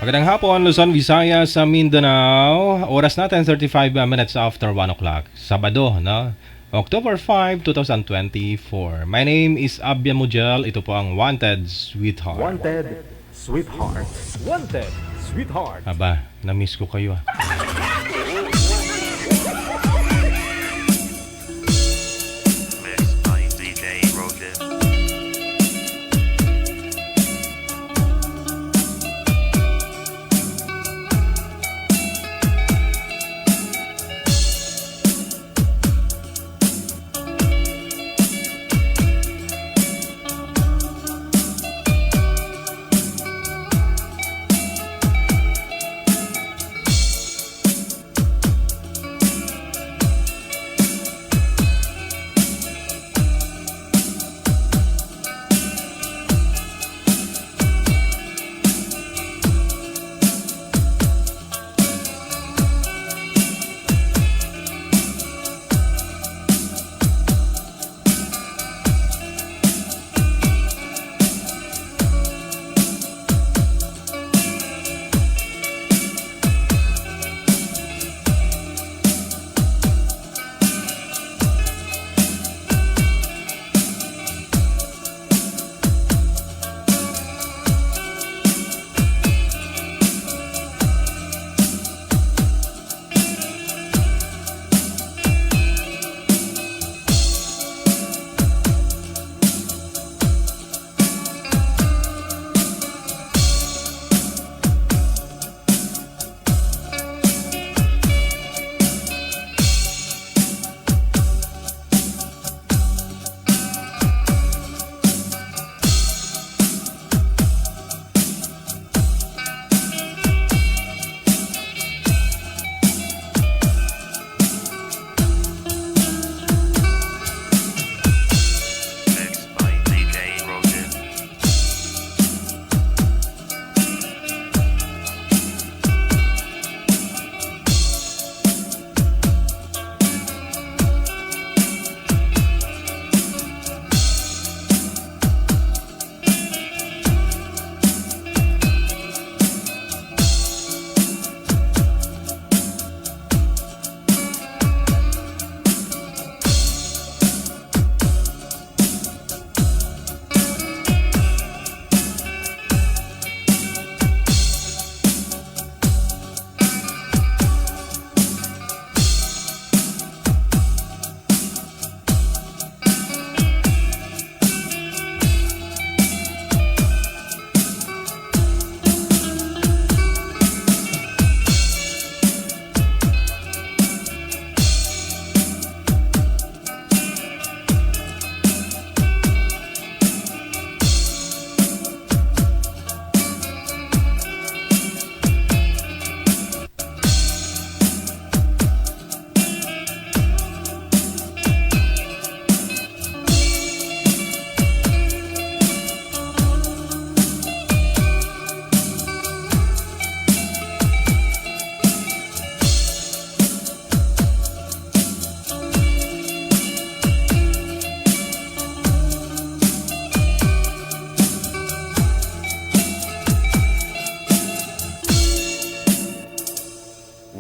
Magandang hapon, Luzon, Visayas, sa Mindanao. Oras natin 35 minutes after 1 o'clock. Sabado, no? October 5, 2024. My name is Abyan Mujel. Ito po ang Wanted Sweetheart. Wanted Sweetheart. Wanted Sweetheart. Aba, na-miss ko kayo ah. Mixed by DJ Roger. Mixed by DJ Roger.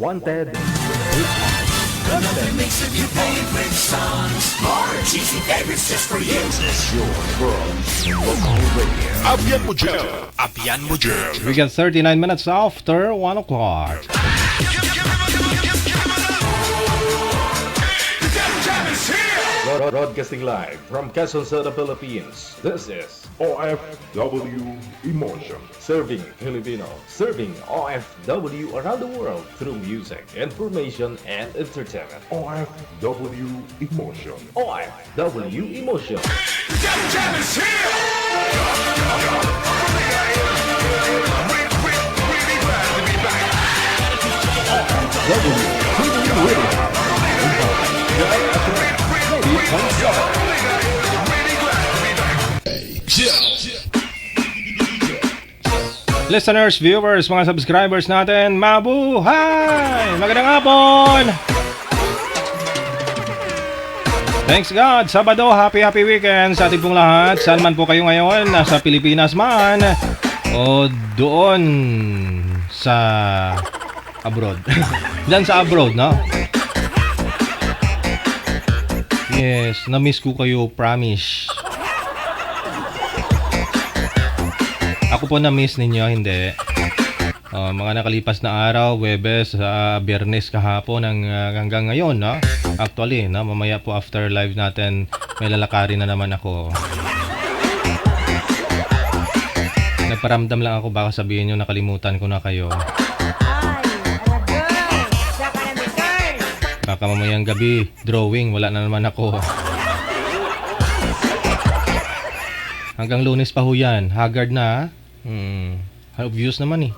Wanted Another mix of your favorite songs. More cheesy favorites just for you. Abyan Mujel. Abyan Mujel. We got 39 minutes after 1 o'clock. Broadcasting live from Quezon City, Philippines. This is OFW Emotion. Serving Filipino, serving OFW around the world through music, information, and entertainment. OFW Emotion. OFW Emotion. Listeners, viewers, mga subscribers natin, mabuhay! Magandang hapon! Thanks God! Sabado, happy weekend sa ating pong lahat. Saan man po kayo ngayon, nasa Pilipinas man, o doon sa abroad. Diyan sa abroad, no? Yes, na-miss ko kayo, promise. Ako po na-miss ninyo, hindi. Mga nakalipas na araw, Webes, Biyernes kahapon hanggang ngayon, no? Actually, no? Mamaya po after live natin, may lalakarin na naman ako. Nagparamdam lang ako, baka sabihin nyo nakalimutan ko na kayo. Baka mamayang gabi, drawing, wala na naman ako. Hanggang Lunes pa ho yan, haggard na, obvious naman eh.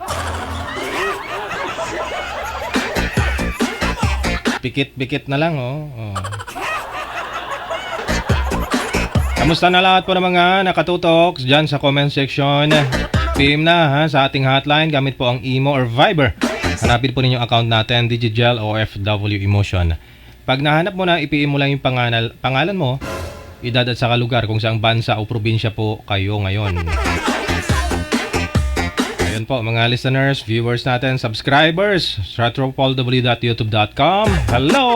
Pikit-pikit na lang, oh. Kamusta na lahat po ng mga nakatutok dyan sa comment section? PM na ha, sa ating hotline gamit po ang Imo or Viber. Hanapin po ninyo account natin, Digigel OFW Emotion. Pag nahanap mo na, i-PM mo lang yung pangalan mo, edad at saka lugar kung saang bansa o probinsya po kayo ngayon. Ayun po mga listeners, viewers natin, subscribers sa tropolw.youtube.com. Hello!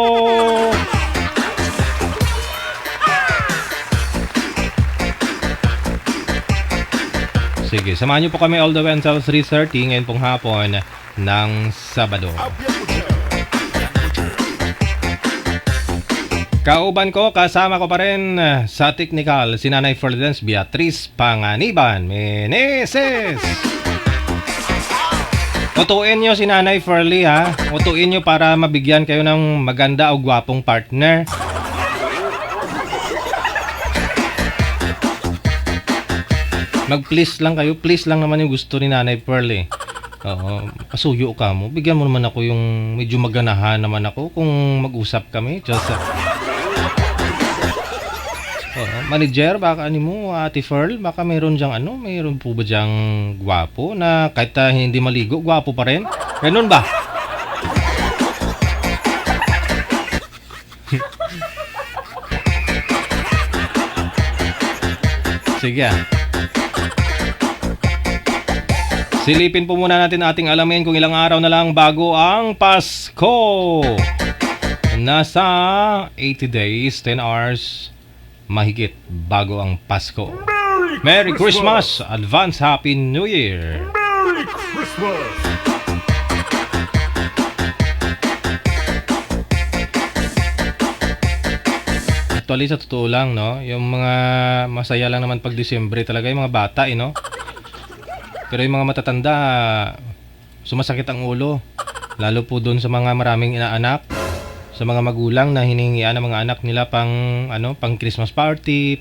Sige, samahan niyo po kami all the way until 3:30 ngayon pong hapon ng Sabado. Kauban ko, kasama ko pa rin sa technical si Nanay Ferdinand Beatriz Panganiban Meneses. Utuin nyo si Nanay Ferlie ha. Utuin nyo para mabigyan kayo ng maganda o gwapong partner. Mag-please lang kayo. Please lang naman yung gusto ni Nanay Ferlie. Oo, pasuyo ka mo. Bigyan mo naman ako yung medyo maganahan naman ako kung mag-usap kami. Just manager, baka ano mo, Ate Ferl, baka mayroon diyang mayroon po ba diyang gwapo na kahit hindi maligo, gwapo pa rin? Ganun ba? Sige silipin po muna natin ating alamin kung ilang araw na lang bago ang Pasko. Nasa 80 days, 10 hours mahigit bago ang Pasko. Merry Christmas! Advance Happy New Year! Merry Christmas! Actually, sa totoo lang, no? Yung mga masaya lang naman pag Disyembre talaga yung mga bata, no? Pero yung mga matatanda, sumasakit ang ulo. Lalo po doon sa mga maraming inaanak, sa mga magulang na hiningian ng mga anak nila pang Christmas party.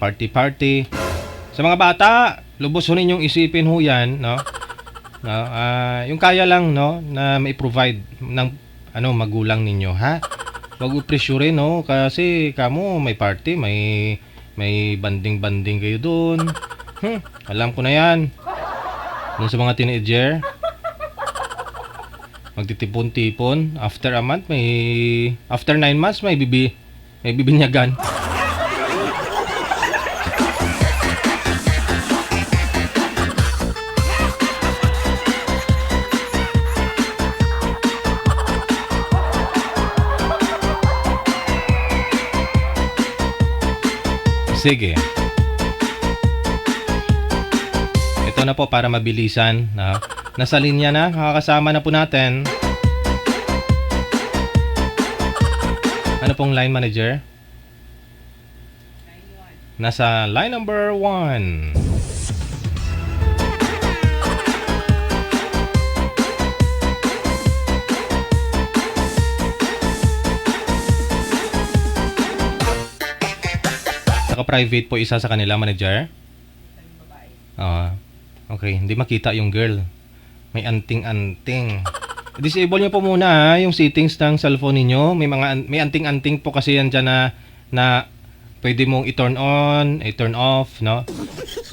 Sa mga bata, lubos ho ninyong isipin ho yan, no? Yung kaya lang, no, na mai-provide ng magulang ninyo, ha? Wag i-pressurein, no, kasi kamo may party, may banding kayo doon. Alam ko na yan. Doon sa mga teenager, magtitipon-tipon. After 9 months, may bibinyagan. Sige. Ito na po para mabilisan. Nasa linya na, kakasama na po natin. Ano pong line manager? Nasa line number 1. Naka-private po isa sa kanila, manager. Okay, hindi makita yung girl. May anting-anting. Disable nyo po muna yung settings ng cellphone niyo. May anting-anting po kasi yan dyan na pwede mong i-turn on, i-turn off, no?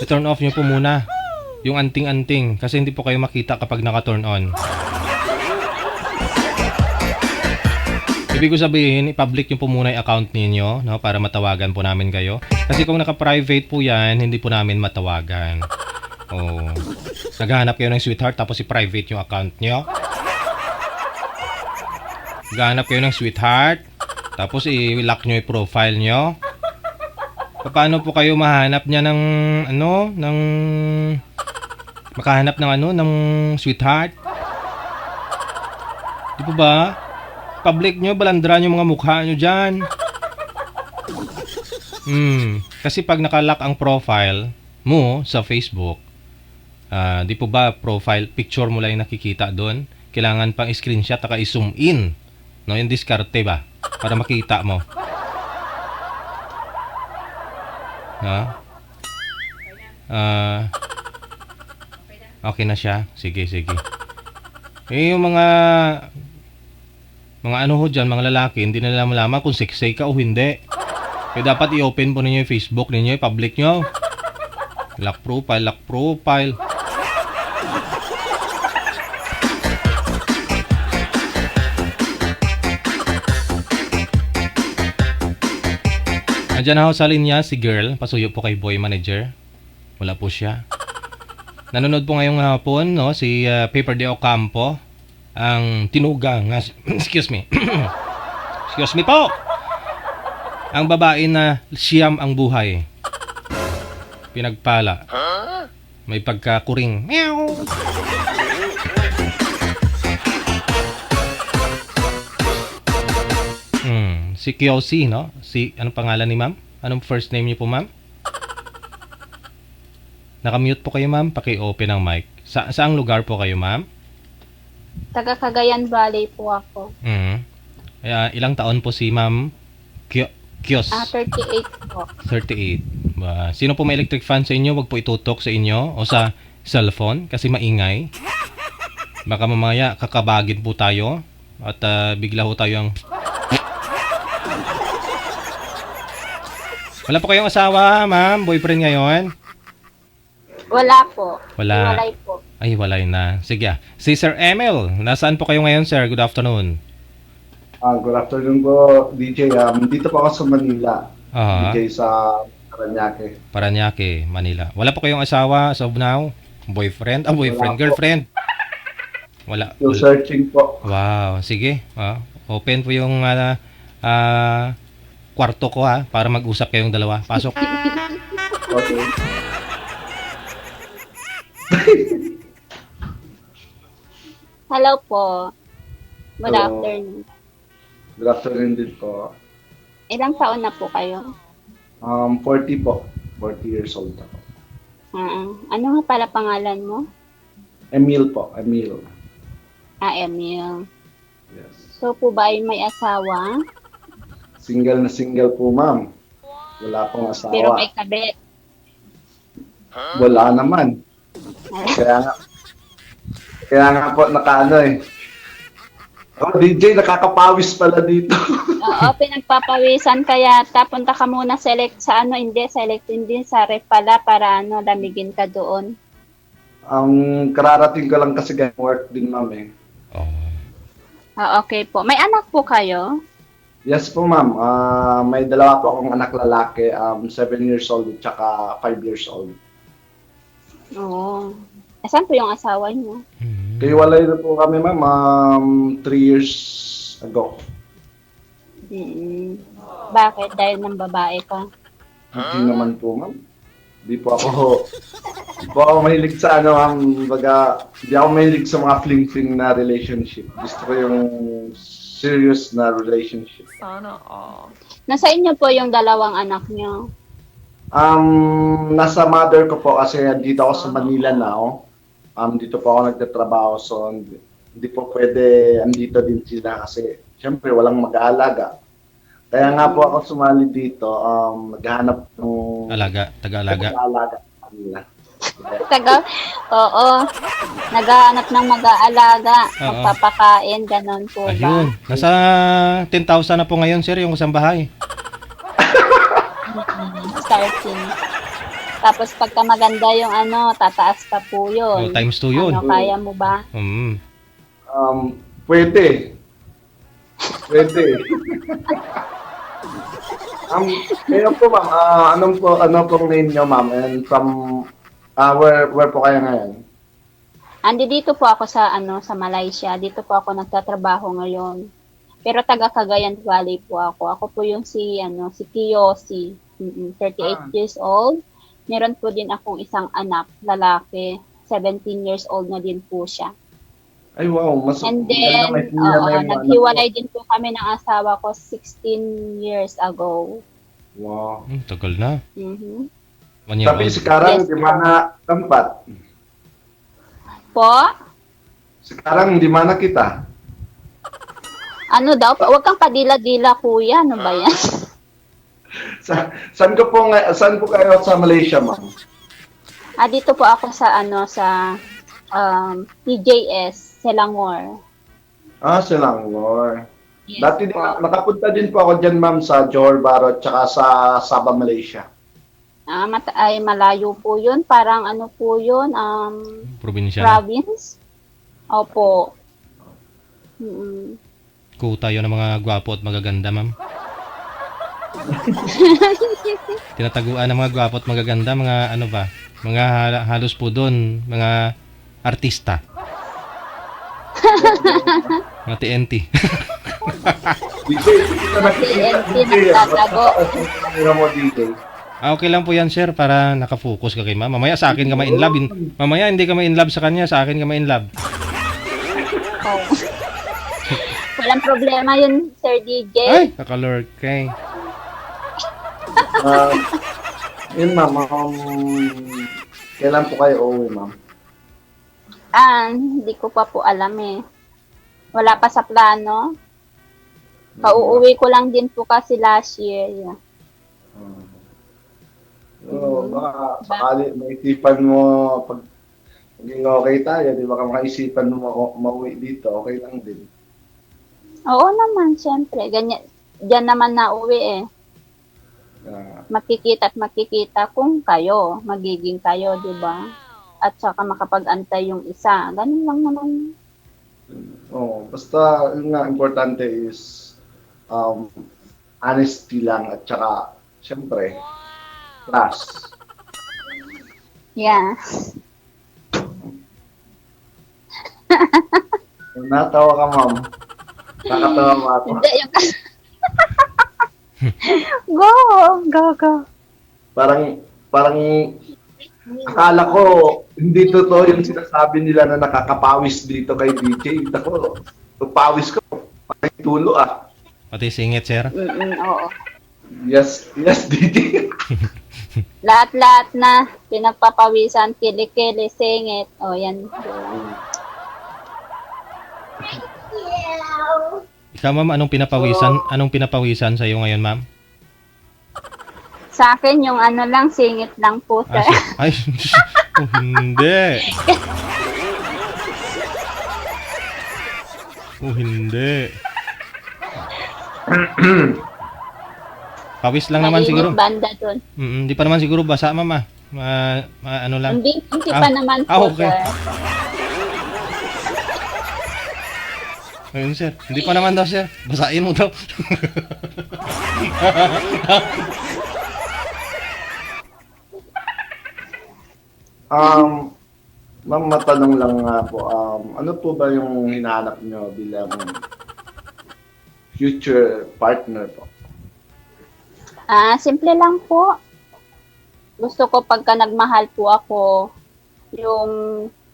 I-turn off nyo po muna yung anting-anting kasi hindi po kayo makita kapag naka-turn on. Ibig ko sabihin, i-public nyo po muna yung account ninyo, no? Para matawagan po namin kayo. Kasi kung naka-private po yan, hindi po namin matawagan. Oh. Naghahanap kayo ng sweetheart tapos i-private yung account nyo. Naghahanap kayo ng sweetheart tapos i-lock nyo yung profile nyo. Paano po kayo mahanap niya ng makahanap ng ng sweetheart? Di po ba? Public nyo, balandran yung mga mukha nyo dyan. Kasi pag nakalock ang profile mo sa Facebook, di po ba profile picture mo lang yung nakikita doon? Kailangan pang screenshot at i-zoom in. No, yung diskarte ba? Para makita mo. Okay na siya. Sige. Yung mga ho dyan, mga lalaki, hindi nila malaman kung sexy ka o hindi. Kaya dapat i-open po ninyo yung Facebook ninyo, i-public nyo. Lock profile. Nandiyan ako sa linya si girl, pasuyo po kay boy manager. Wala po siya. Nanonood po ngayong hapon, no, si Paper de Ocampo, ang tinugang, excuse me. Excuse me po. Ang babae na siyam ang buhay. Pinagpala. May pagkakuring. Meow. Si Kyosi, no? Anong pangalan ni ma'am? Anong first name niyo po, ma'am? Nakamute po kayo, ma'am. Paki-open ang mic. Saang lugar po kayo, ma'am? Taga Cagayan Valley po ako. Ilang taon po si ma'am Kyos? 38 po. 38. Sino po may electric fan sa inyo? Wag po itutok sa inyo o sa cellphone kasi maingay. Baka mamaya kakabagin po tayo at bigla ho tayo ang... Wala po kayong asawa, ma'am? Boyfriend ngayon? Wala po. Wala. Walay po. Ay, walay na. Sige. Si Sir Emil, nasaan po kayo ngayon, sir? Good afternoon. Good afternoon po, DJ. Dito po ako sa Manila. DJ sa Paranaque. Paranaque, Manila. Wala po kayong asawa as of now? Boyfriend? Boyfriend. Girlfriend? Wala. Still searching po. Wow. Sige. Open po yung kwarto ko para mag-usap kayong dalawa. Pasok. Okay. Hello po. Good Hello. afternoon. Good afternoon din po. Ilang taon na po kayo? 40 po. 40 years old ako. Ano nga pala pangalan mo? Emil po. Emil. Emil. Yes. So po ba ay may asawa? Single na single po, ma'am. Wala pong asawa. Pero may kabit. Wala naman. Kaya nga po nakaano eh. DJ, nakakapawis pala dito. Oo, pinagpapawisan kaya punta ka muna select sa selectin din sa ref pala para lamigin ka doon. Ang kararating ko lang kasi work din, ma'am eh. Okay po. May anak po kayo? Yes po, ma'am. May dalawa po akong anak lalaki, 7 years old at saka 5 years old. Oo. Saan po yung asawa niyo? Hiwalay na po kami, ma'am, 3 years ago. Bakit? Dahil ng babae ka? Hindi naman po, ma'am. Hindi po ako mahilig sa ma'am. Hindi ako mahilig sa mga fling-fling na relationship. Gusto ko yung serious na relationship. Nasa inyo po yung dalawang anak niyo? Nasa mother ko po kasi dito ako sa Manila now. Dito po ako nagtatrabaho, so hindi po pwede andito din sila kasi syempre walang mag-aalaga. Kaya nga po ako sumali dito, maghanap ng taga-alaga. Taga-alaga kanila. Oo. Naghahanap ng mag-aalaga, magpapakain, ganon po ba? Ayun. Nasa 10,000 na po ngayon, sir, yung kasambahay. Starting. Tapos pagka maganda yung tataas pa po yun. Times 2 yun. Kaya mo ba? Pwede. Kaya po, ma'am, ano pong name nyo, ma'am? And from Where po kayo ngayon? Andi dito po ako sa sa Malaysia. Dito po ako nagtatrabaho ngayon. Pero taga Cagayan Valley po ako. Ako po yung si Kiyoshi, 38 years old. Meron po din akong isang anak, lalaki, 17 years old na din po siya. Ay, wow. And then, naghiwalay din po kami ng asawa ko 16 years ago. Wow. Tagal na. Mhm. 1 year Tapi old. sekarang Yes, di mana tempat? Po? Sekarang di mana kita? Ano daw? Huwag kang padila-dila, kuya. Ano ba yan? Saan po kayo sa Malaysia, ma'am? Dito po ako sa TJS, Selangor. Selangor. Yes, Dati po. nakapunta din po ako dyan, ma'am, sa Johor Bahru tsaka sa Sabah, Malaysia. Ay, malayo po yun. Parang ano po yun, Probinsya na. province. Opo. Mm-mm. Kuta yun ng mga gwapo at magaganda, ma'am. Tinataguan ng mga gwapo at magaganda, mga ano ba? Mga halos po doon, mga artista. Mga TNT. DJ, TNT nagtatago. mo, DJ. Okay lang po yan, sir, para nakafocus ka kay ma'am. Mamaya sa akin ka ma-in love. Mamaya hindi ka ma-in love sa kanya, sa akin ka ma-in love. Oh. Walang problema yun, Sir DJ. Ay, nakalurk kay. Yun, ma'am. Kailan po kayo uuwi, ma'am? Hindi ko pa po alam eh. Wala pa sa plano. Pauuwi ko lang din po kasi last year. Yeah. Baka sakali maisipan mo pag maging okay tayo, di ba? Maisipan mo mauwi dito, okay lang din. Oo naman, syempre. Ganyan, diyan naman nauwi eh. Makikita at makikita kung kayo, magiging kayo, di ba? At saka makapag-antay yung isa. Ganun lang naman. Basta yung nga importante is honesty lang at saka syempre trust. Yeah. Natawa ka, ma'am. Nakatawa mo ako. Hindi, yung... Go. Parang akala ko hindi totoo yung sinasabi nila na nakakapawis dito kay DJ. Ako, pawis ko. Parang tulo ah. Pati singit, sir. Oo. Yes, DJ. Lahat-lahat na pinagpapawisan, kilikili, singit. O, yan. Ikaw, ma'am, anong pinapawisan sa iyo ngayon, ma'am? Sa akin, yung ano lang, singit lang po, sir. Ay, oh, hindi. Oh, hindi. Pawis lang naman siguro. Banda dun. Hindi pa naman siguro basa, ma'am. Ano lang. Hindi pa naman po, okay. sir. Ayun, sir. Hindi pa naman daw, sir. Basain mo daw. Ma'am, matanong lang nga po, ano po ba yung hinahanap nyo bilang future partner po? Simple lang po. Gusto ko pagka nagmahal po ako, yung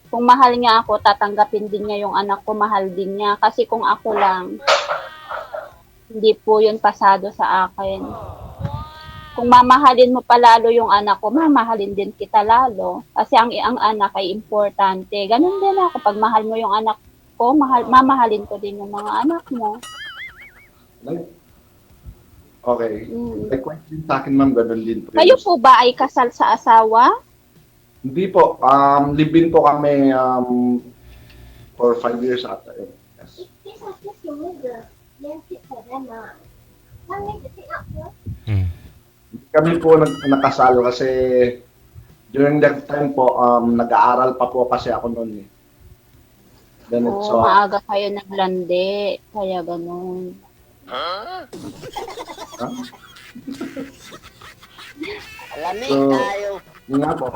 kung mahal niya ako, tatanggapin din niya yung anak ko, mahal din niya. Kasi kung ako lang, hindi po yun pasado sa akin. Kung mamahalin mo palalo yung anak ko, mamahalin din kita lalo. Kasi ang anak ay importante. Ganun din ako. Pag mahal mo yung anak ko, mamahalin ko din yung mga anak mo. Okay. May question sa akin, ma'am, ganun din po. Kayo po ba ay kasal sa asawa? Hindi po. Live-in po kami for 5 years ata. Yes. Kami po nakasal kasi during that time po, nag-aaral pa po kasi ako noon eh. Maaga kayo naglandi. Kaya ganun. So, Yun nga po,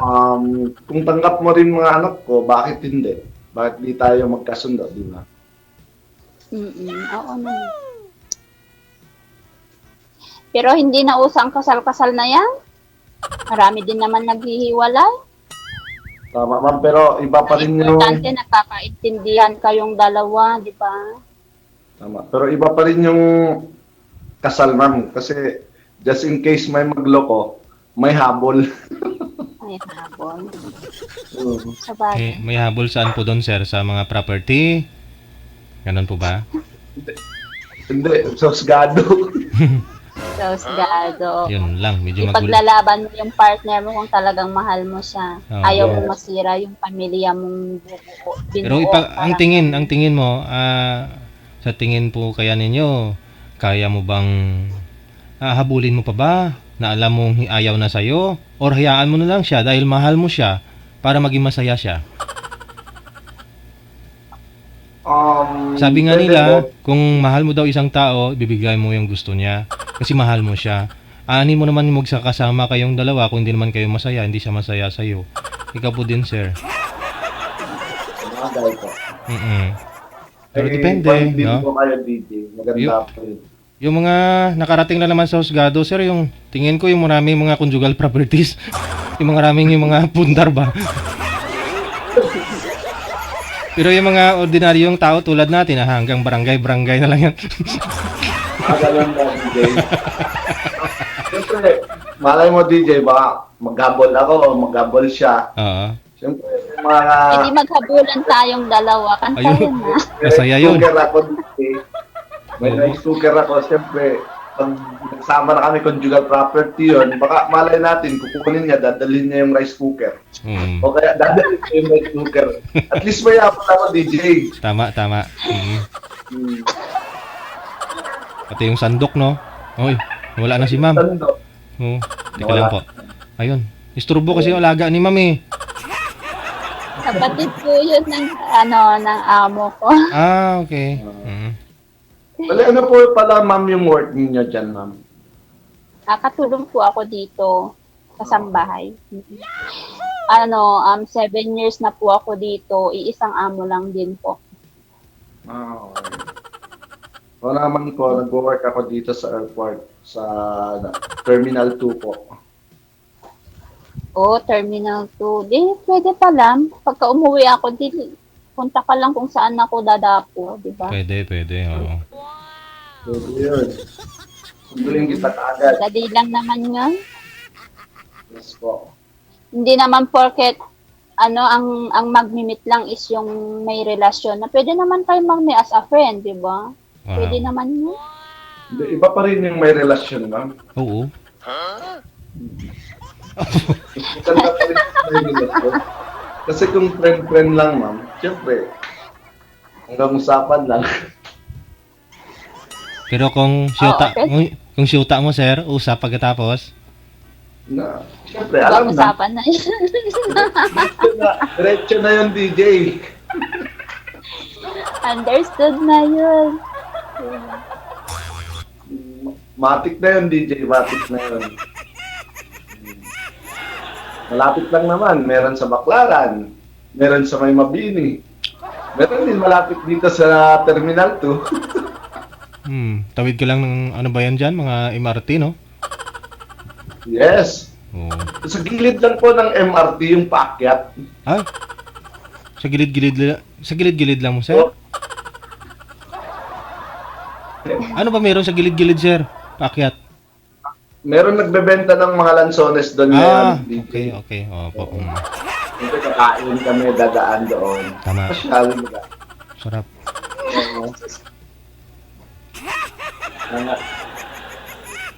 kung tanggap mo rin mga anak ko, bakit hindi? Bakit di tayo magkasundo, di ba? Oo naman. Pero hindi na usang kasal-kasal na yan. Marami din naman naghihiwalay. Tama, ma'am, pero iba pa rin yung... Importante, nakakaintindihan kayong dalawa, di ba? Tama, pero iba pa rin yung kasal, ma'am. Kasi just in case may magloko, may habol. Ay, habol. Mm. Sa bagay. May habol saan po doon, sir? Sa mga property? Ganon po ba? Hindi, sosgado. Sosgado. Yun lang, medyo magulo. Ipaglalaban mo yung partner mo kung talagang mahal mo siya. Oo. Ayaw mo masira yung pamilya mong Pero binuo. ang tingin mo, sa tingin po kaya ninyo, kaya mo bang habulin mo pa ba na alam mong ayaw na sa'yo? Or hayaan mo na lang siya dahil mahal mo siya para maging masaya siya? Sabi nga Pwede nila, po. kung mahal mo daw isang tao, ibibigay mo yung gusto niya kasi mahal mo siya. Ani mo naman magsakasama kayong dalawa kung hindi naman kayo masaya, hindi siya masaya sa'yo. Ikaw po din, sir. Bagay po. Pero Eh, depende, point din no? po kayo, DJ. Maganda po yun. Yung mga nakarating lang naman sa husgado, sir, yung tingin ko yung maraming mga conjugal properties. yung mga pundar ba? Pero yung mga ordinaryong tao tulad natin, hanggang barangay na lang yan. Magalang na, DJ. Siyempre, malay mo, DJ, baka maghabol ako o maghabol siya. Oo. Siyempre, yung mga... Hindi maghabulan tayong dalawa. Kantahin na. Masaya yun. Cooker ako, DJ. May rice cooker ako. Siyempre, pag nagsama na kami conjugal property yun, baka malay natin, kukunin niya, dadalhin niya yung rice cooker. Mm. O kaya dadalhin niya yung rice cooker. At least may yapon ako, DJ. Tama. Hmm. Pati yung sandok, no? Oy, wala na si ma'am. Tando. Oo. Teka lang po. Ayun. Isturbo kasi yung alaga ni ma'am eh. Kapatid ko yun ng amo ko. Okay. Wala, ano po pala, ma'am, yung work ninyo dyan, ma'am? Katulong po ako dito sa sambahay. 7 years na po ako dito. Iisang amo lang din po. Okay. Wala naman ko, nag-work ako dito sa airport, sa Terminal 2 po. Terminal 2. Di, pwede pala. Pagka umuwi ako, punta ka lang kung saan ako dadapo, di ba? Pwede, oo. Pwede yun. Sunduin kita kaagad. Dali lang naman yun. Yes po. Hindi naman porket ang magmi-meet lang is yung may relasyon na pwede naman kayo mag-meet as a friend, di ba? Wow. Pwede naman yun. Hindi, iba pa rin yung may relasyon, ma'am. Oo. Maganda pa rin yung may relasyon. Kasi kung friend-friend lang, ma'am, siyempre, hanggang usapan lang. Pero kung siyota mo, sir, usap pagkatapos. Na, siyempre, alam na. Usapan na yun. Diretso na yun, DJ. Understood na yun. Matik na yun, DJ. Matik na yun. Malapit lang naman. Meron sa Baclaran. Meron sa May Mabini. Meron din malapit dito sa Terminal 2. Tawid ka lang ng ano ba yan dyan? Mga MRT, no? Yes. Oo. Sa gilid lang po ng MRT yung paakyat. Ay? Sa gilid-gilid lang mo, sir? So, Ano ba meron sa gilid-gilid, sir? Paakyat. meron nagbebenta ng mga lansones doon ngayon. DJ. Okay. Opo. Siyempre, kakain kami, dadaan doon. Tama. Pasyal nila. Sarap.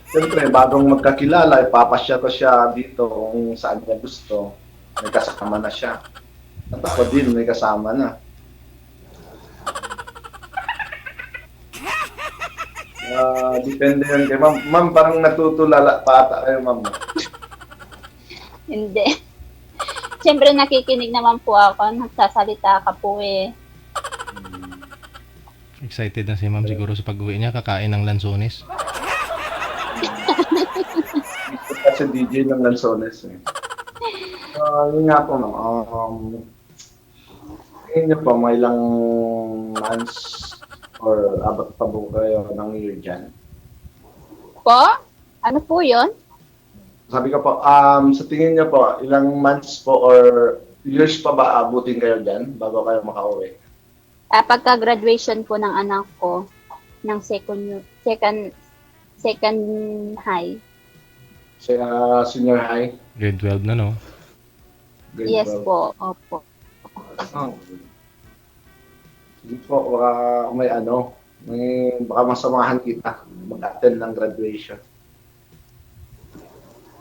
Siyempre, bagong magkakilala, ipapasya ko siya dito kung saan niya gusto. May kasama na siya. At ako din, may kasama na. Depende yan kay ma'am. Ma'am, parang natutulala pa ata kayo, ma'am. Hindi. Siyempre nakikinig naman po ako. Nagsasalita ka po eh. Excited na si ma'am siguro sa pag-uwi niya, kakain ng lansones. Gusto kasi DJ ng Lanzones eh. Yun nga po, ma'am. Tingin niyo po, may ilang months or abot pa po kayo ng year dyan? Po? Ano po yun? Sabi ko po, sa tingin niyo po, ilang months po or years pa ba abutin kayo dyan bago kayo makauwi? Pagka-graduation po ng anak ko, ng second high. Sa senior high? Grade 12 na, no? Grade Yes 12? po, opo. Oh. Sige po, baka baka masamahan kita mag-attend ng graduation.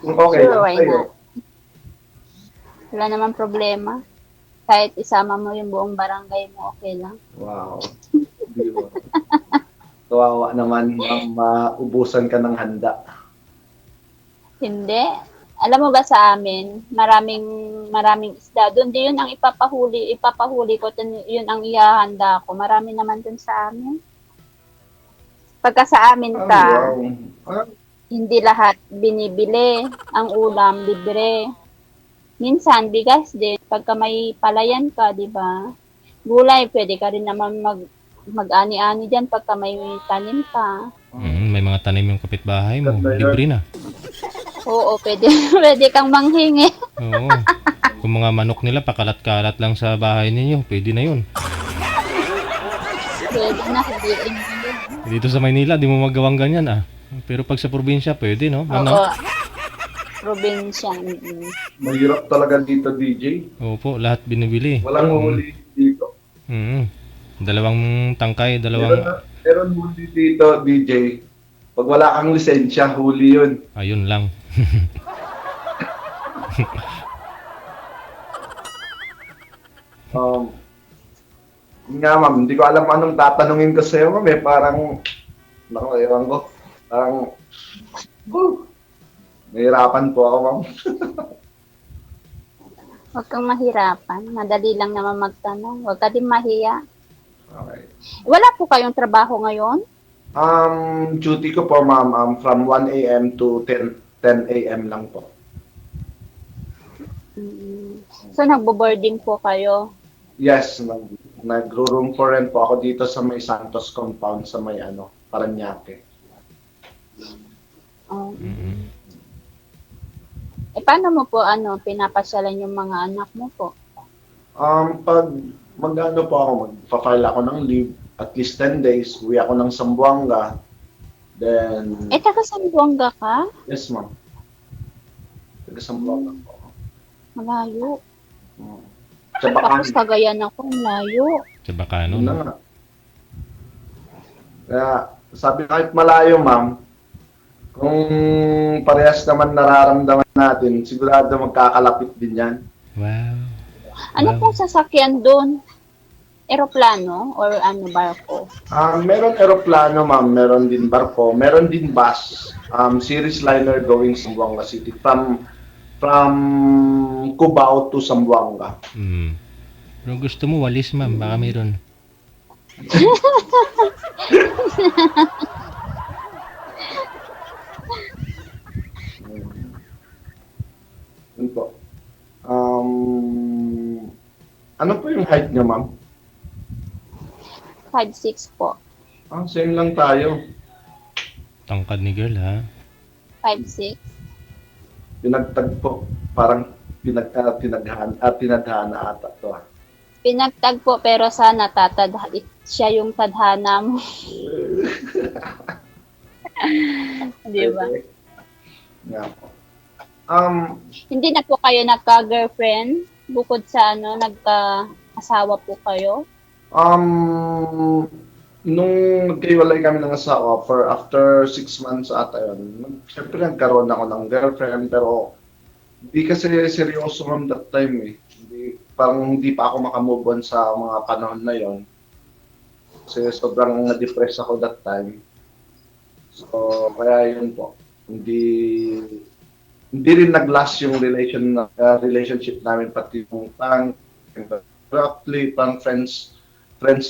Kung okay Sure, lang why sa'yo. not? Wala naman problema. Kahit isama mo yung buong barangay mo, okay lang. Wow. Di ba? Kawawa naman, ma'am, maubusan ka ng handa. Hindi. Alam mo ba sa amin, maraming isda. Doon din yun ang ipapahuli ko, yun ang ihahanda ko. Marami naman dun sa amin. Pagka sa amin ka, Wow. hindi lahat binibili. Ang ulam, libre. Minsan, bigas din. Pagka may palayan ka, di ba? Gulay, pwede ka rin naman mag-ani-ani dyan pagka may tanim ka. May mga tanim yung kapitbahay mo. Ganda yun. Libre na. Oo, pwede, pwede kang manghingi. Oo. Kung mga manok nila, pakalat-kalat lang sa bahay ninyo, pwede na yun. Pwede na, hindi rin. Dito sa Maynila, di mo magawang ganyan ah. Pero pag sa probinsya, pwede, no? Oo. Ano? Probinsya. Mahirap talaga dito, DJ. Opo, lahat binibili. Walang huli dito. Dalawang tangkay, dalawang... Meron huli dito, DJ. Pag wala kang lisensya, huli yun. Ayun lang. Yun nga, ma'am, hindi ko alam anong tatanungin ko sa'yo, ma'am. Parang, ewan ko. Parang, nahirapan po ako, ma'am. Huwag kang mahirapan. Madali lang naman magtanong. Huwag ka din mahiya. Okay. Wala po kayong trabaho ngayon? Duty ko po, ma'am, from 1 a.m. to 10 a.m. lang po. So, nagbo-boarding po kayo? Yes, nagro-room for rent po ako dito sa may Santos compound sa may Parañaque. Oh. Paano mo po pinapasyalan yung mga anak mo po? Pag po ako, magpa-file ako ng leave, at least 10 days, uwi ako ng Zamboanga. Then, Taga Zamboanga ka? yes ma'am. Taga Zamboanga po ako. Malayo. Tsaka Tapos Cagayan ako, malayo. Sa Bacano, Yun na no? nga. Kaya, sabi kahit malayo, ma'am, kung parehas naman nararamdaman natin, sigurado magkakalapit din yan. Wow. Ano pong sasakyan doon? Eroplano or barko? Meron eroplano, ma'am, meron din barko, meron din bus, series liner going Zamboanga City from Cubao to Zamboanga. Pero gusto mo walis, ma'am, baka mayroon. Yun po. Ano po yung height niya, ma'am? 5'6" po. Same lang tayo. Tangkad ni girl, ha? 5'6". Pinagtag po. Parang tinadhana ata to. Pinagtag po pero sana siya yung tadhana mo. Di ba? Yeah po. Hindi na po kayo nagka-girlfriend bukod sa nagka-asawa po kayo? Nung nagkahiwalay kami ng asawa, after 6 months ata yun, siyempre nagkaroon ako ng girlfriend, pero hindi kasi seryoso ma'am that time eh. Parang hindi pa ako makamove on sa mga panahon na yon. Kasi sobrang na-depress ako that time. So, kaya yun po. Hindi rin nag-last yung relationship namin, pati yung roughly friends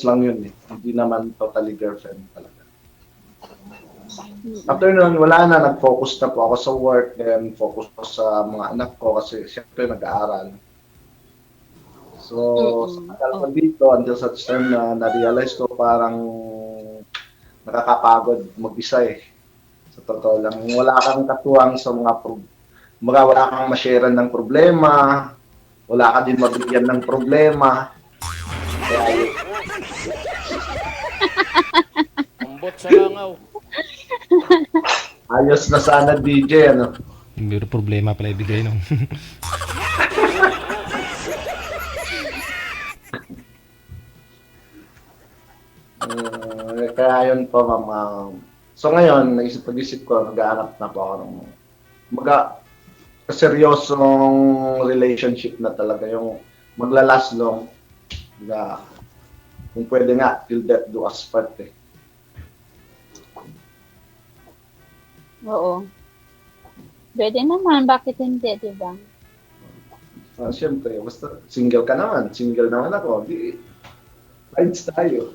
lang yun eh. Hindi naman totally girlfriend talaga. After nun, wala na, nag-focus na po ako sa work, then focus po sa mga anak ko kasi siyempre nag-aaral. So, sa tagal ko dito, until such time na na-realize ko parang nakakapagod mag-isa eh. Sa totoo lang, wala kang katuwang sa wala kang masharean ng problema, wala ka din mabigyan ng problema. Kaya yun. Ambot sa langaw. Ayos na sana DJ, ano? Biro problema pala ibigay, no? Kaya yun po, ma'am. So ngayon, pag-isip ko, nag-aanap na po ako ng seryosong relationship na talaga, yung maglalast long, na kung pwede nga, till death do us part eh. Oo. Pwede naman, bakit hindi, di ba? Siyempre, basta single ka naman, single naman ako, di rides tayo.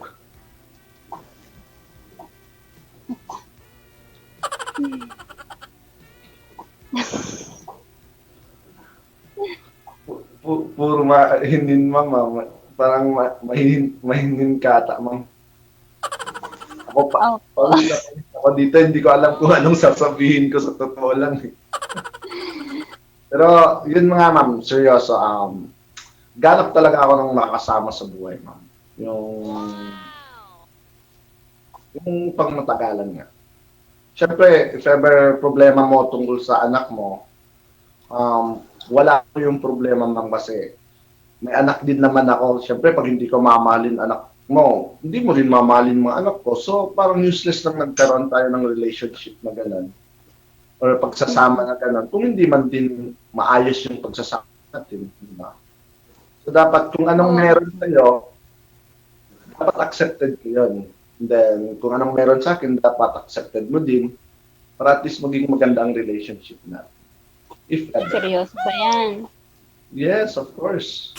Puro mahinin, ma'am. Parang mahinin kata, ma'am. Ako dito, hindi ko alam kung anong sasabihin ko sa totoo lang. Pero, yun mga ma'am, seryoso, ganap talaga ako ng makakasama sa buhay, ma'am. Yung pangmatagalan nga. Siyempre, if ever problema mo tungkol sa anak mo, wala ko yung problema mang kasi may anak din naman ako. Siyempre, pag hindi ko mamahalin anak mo, hindi mo rin mamahalin mga anak ko. So, parang useless lang nagkaroon tayo ng relationship na gano'n. Or pagsasama na gano'n. Kung hindi man din maayos yung pagsasama natin. Diba? So, dapat kung anong meron sa'yo, dapat accepted ko yun. And then, kung anong meron sa akin, dapat accepted mo din para at least maging maganda ang relationship natin. If ever. Seryoso ba yan? Yes, of course.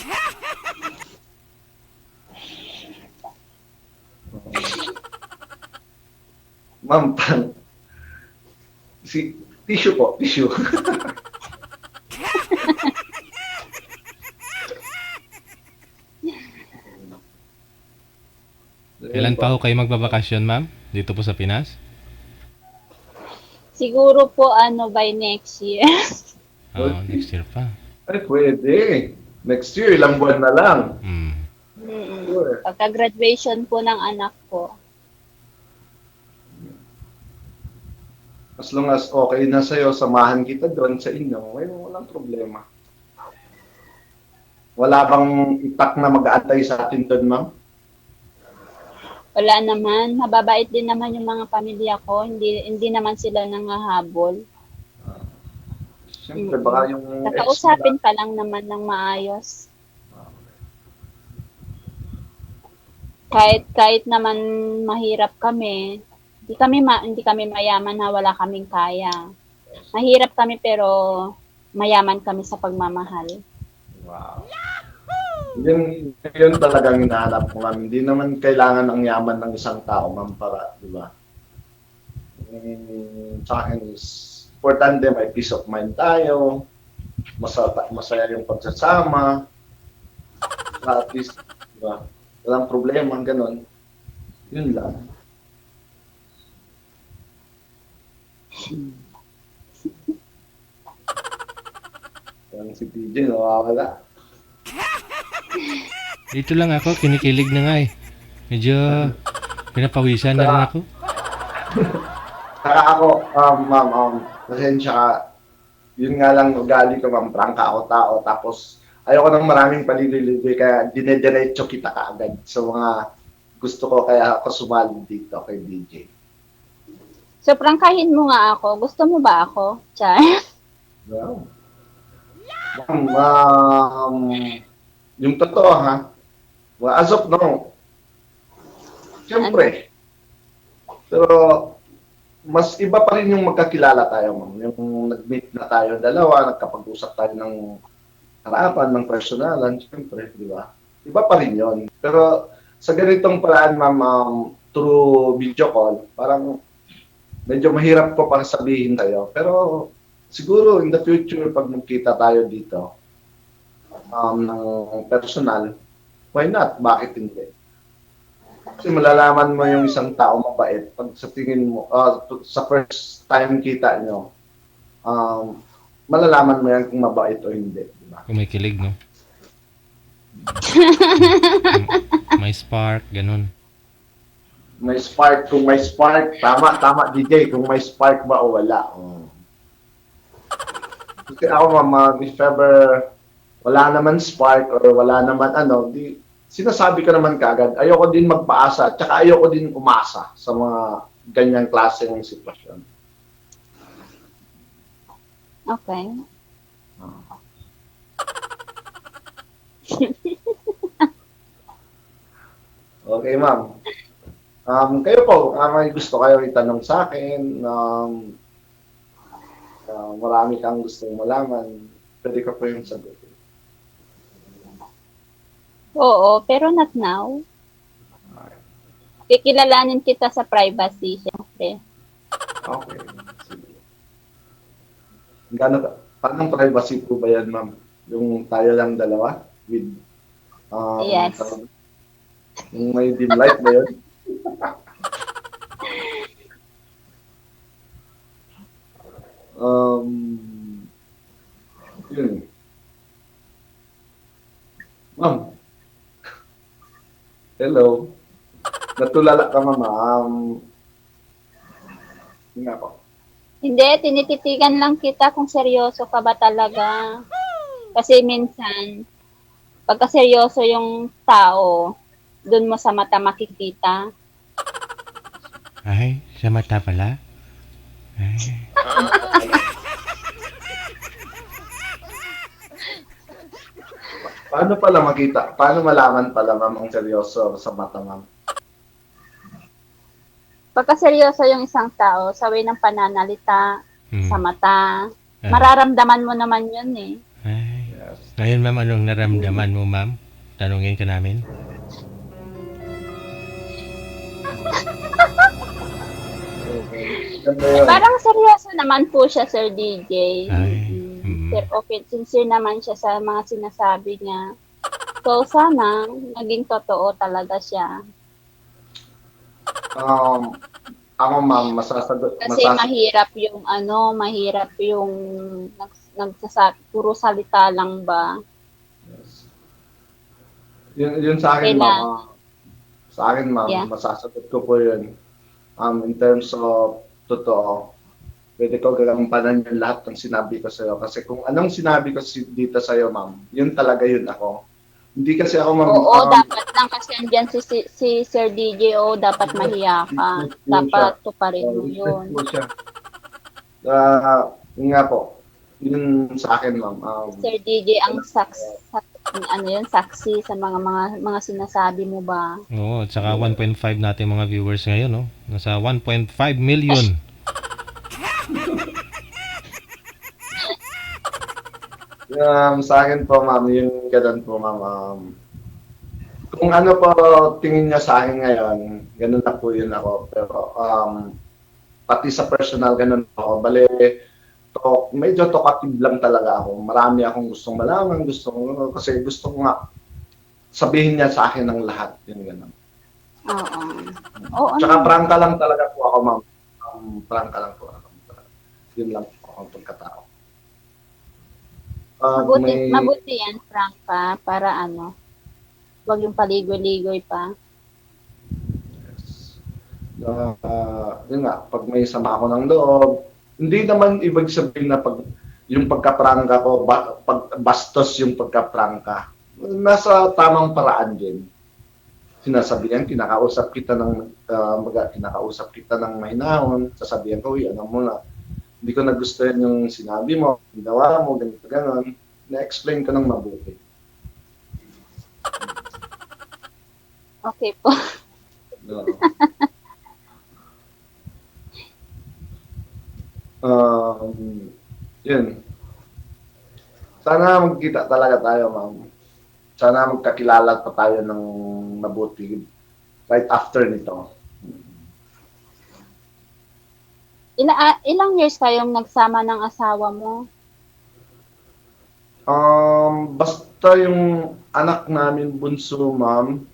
Ma'am, tissue po, tissue. Kailan pa ho kayo magbabakasyon, ma'am? Dito po sa Pinas? Siguro po by next year. Next year pa. Ay, pwede. Next year, ilang buwan na lang. Sure. Pagka-graduation po ng anak ko. As long as okay na sa'yo, samahan kita doon sa inyo, walang problema. Wala bang itak na mag-aantay sa atin doon, ma'am? Wala naman. Mababait din naman yung mga pamilya ko. Hindi naman sila nangahabol. Siyempre, baka yung Nakausapin pa lang naman ng maayos. Kahit naman mahirap kami, hindi kami mayaman na wala kaming kaya. Mahirap kami pero mayaman kami sa pagmamahal. Wow. Yun talagang hinahanap ko, ma'am. Hindi naman kailangan ang yaman ng isang tao, ma'am, para, di ba? Sa akin is, importante may peace of mind tayo, masaya yung pagsasama, at least, di ba? Walang problema, ganun. Yun lang. Yung si TJ, nawawala. Dito lang ako, kinikilig na nga eh. Medyo pinapawisan na rin ako. Saka ako, ma'am, pasensya ka. Yun nga lang ugali ko, ma'am, prangka ako tao. Tapos, ayoko ng maraming palililigay, kaya dinediretso kita kaagad sa mga gusto ko, kaya ako sumali dito kay DJ. So, prangkahin mo nga ako. Gusto mo ba ako? Char? Wow. Ma'am, yung totoo, ha? Well, as of now, siyempre. Pero, mas iba pa rin yung magkakilala tayo, ma'am. Yung nag-meet na tayo dalawa, nagkapag-usap tayo ng harapan, ng personalan, siyempre, di ba? Iba pa rin yon. Pero, sa ganitong paraan, ma'am, through video call, parang medyo mahirap ko pang sabihin tayo. Pero siguro in the future, pag magkita tayo dito ng personal, why not? Bakit hindi? Kasi malalaman mo yung isang tao mabait pag sa tingin mo, sa first time kita nyo, malalaman mo yan kung mabait o hindi. Diba? Kung may kilig, no? May spark, ganun. May spark, kung may spark, tama DJ, kung may spark ba o wala. Kasi ako mama, if ever wala naman spark or wala naman di sinasabi ko naman kagad, ayoko din magpaasa, tsaka ayoko din umasa sa mga ganyang klaseng sitwasyon. Okay. Okay, ma'am. Kayo po, may gusto kayo itanong sa akin. Marami kang gustong malaman. Pwede ka po yung sagutin. Oo, pero not now. Kikilalanin kita sa privacy, syempre. Okay. Sige. Paano privacy po ba yan, ma'am? Yung tayo lang dalawa? With, Yes. Yung may dim light ba yun? Yun. Ma'am. Hello. Natulala ka, ma'am. Yun nga po. Hindi, tinititigan lang kita kung seryoso ka ba talaga. Kasi minsan, pagka seryoso yung tao, dun mo sa mata makikita. Ay, sa mata pala? Ay. Paano pala makita? Paano malaman pala, ma'am, ang seryoso sa mata, ma'am? Pagka seryoso yung isang tao, sa way ng pananalita, sa mata, Ah. mararamdaman mo naman yun eh. Ay. Yes. Ngayon, ma'am, anong naramdaman mo, ma'am? Tanungin ka namin. Ganda yun. Parang seryoso naman po siya, Sir DJ. Ay. Sir, okay, sincere naman siya sa mga sinasabi niya. So, sana, naging totoo talaga siya. Ako, ma'am, masasagot. Kasi mahirap yung nagsasabi, puro salita lang ba? Yun sa akin, ma'am. Sa akin, ma'am, Yeah. masasagot ko po yun. In terms of totoo, pwede ko gagampanan yung lahat ng sinabi ko sa'yo. Kasi kung anong sinabi ko dito sa'yo, ma'am, yun talaga yun ako. Hindi kasi ako, ma'am. Oo, dapat lang kasi andyan si Sir DJ, dapat mahiya ka. Dapat tuparin mo yun. Po siya. Yun nga po. Yun sa akin, ma'am. Sir DJ ang saksi sa mga sinasabi mo ba? Oo, at saka 1.5 natin mga viewers ngayon, no? Nasa 1.5 million. Sa akin po, ma'am, yung ganun po, ma'am. Kung ano po tingin niya sa akin ngayon, ganun na po yun ako. Pero pati sa personal, ganun ako. Bale, medyo talkative lang talaga ako. Marami akong gustong malaman, kasi gusto ko nga sabihin niya sa akin ng lahat. Yun, ganun. Oo. Tsaka prangka lang talaga po ako, ma'am. Prangka lang po ako. Yun lang po akong pagkatao. Mabuti yan, Franca, para wag yung paligoy-ligoy pa. Yun nga, pag may sama ako ng loob, hindi naman ibig sabihin na yung pagkaprangka ko, bastos yung pagkaprangka. Nasa tamang paraan din. Sinasabihan, kinakausap kita ng mahinahon, sasabihan ko, ano mo na, hindi ko nagustuhan yung sinabi mo, ginawa mo, ganito, ganon. Na-explain ko ng mabuti. Okay po. No. Yun. Sana magkita talaga tayo, ma'am. Sana magkakilala pa tayo ng mabuti right after nito. Ilang years kayong nagsama ng asawa mo? Basta yung anak namin bunso, ma'am,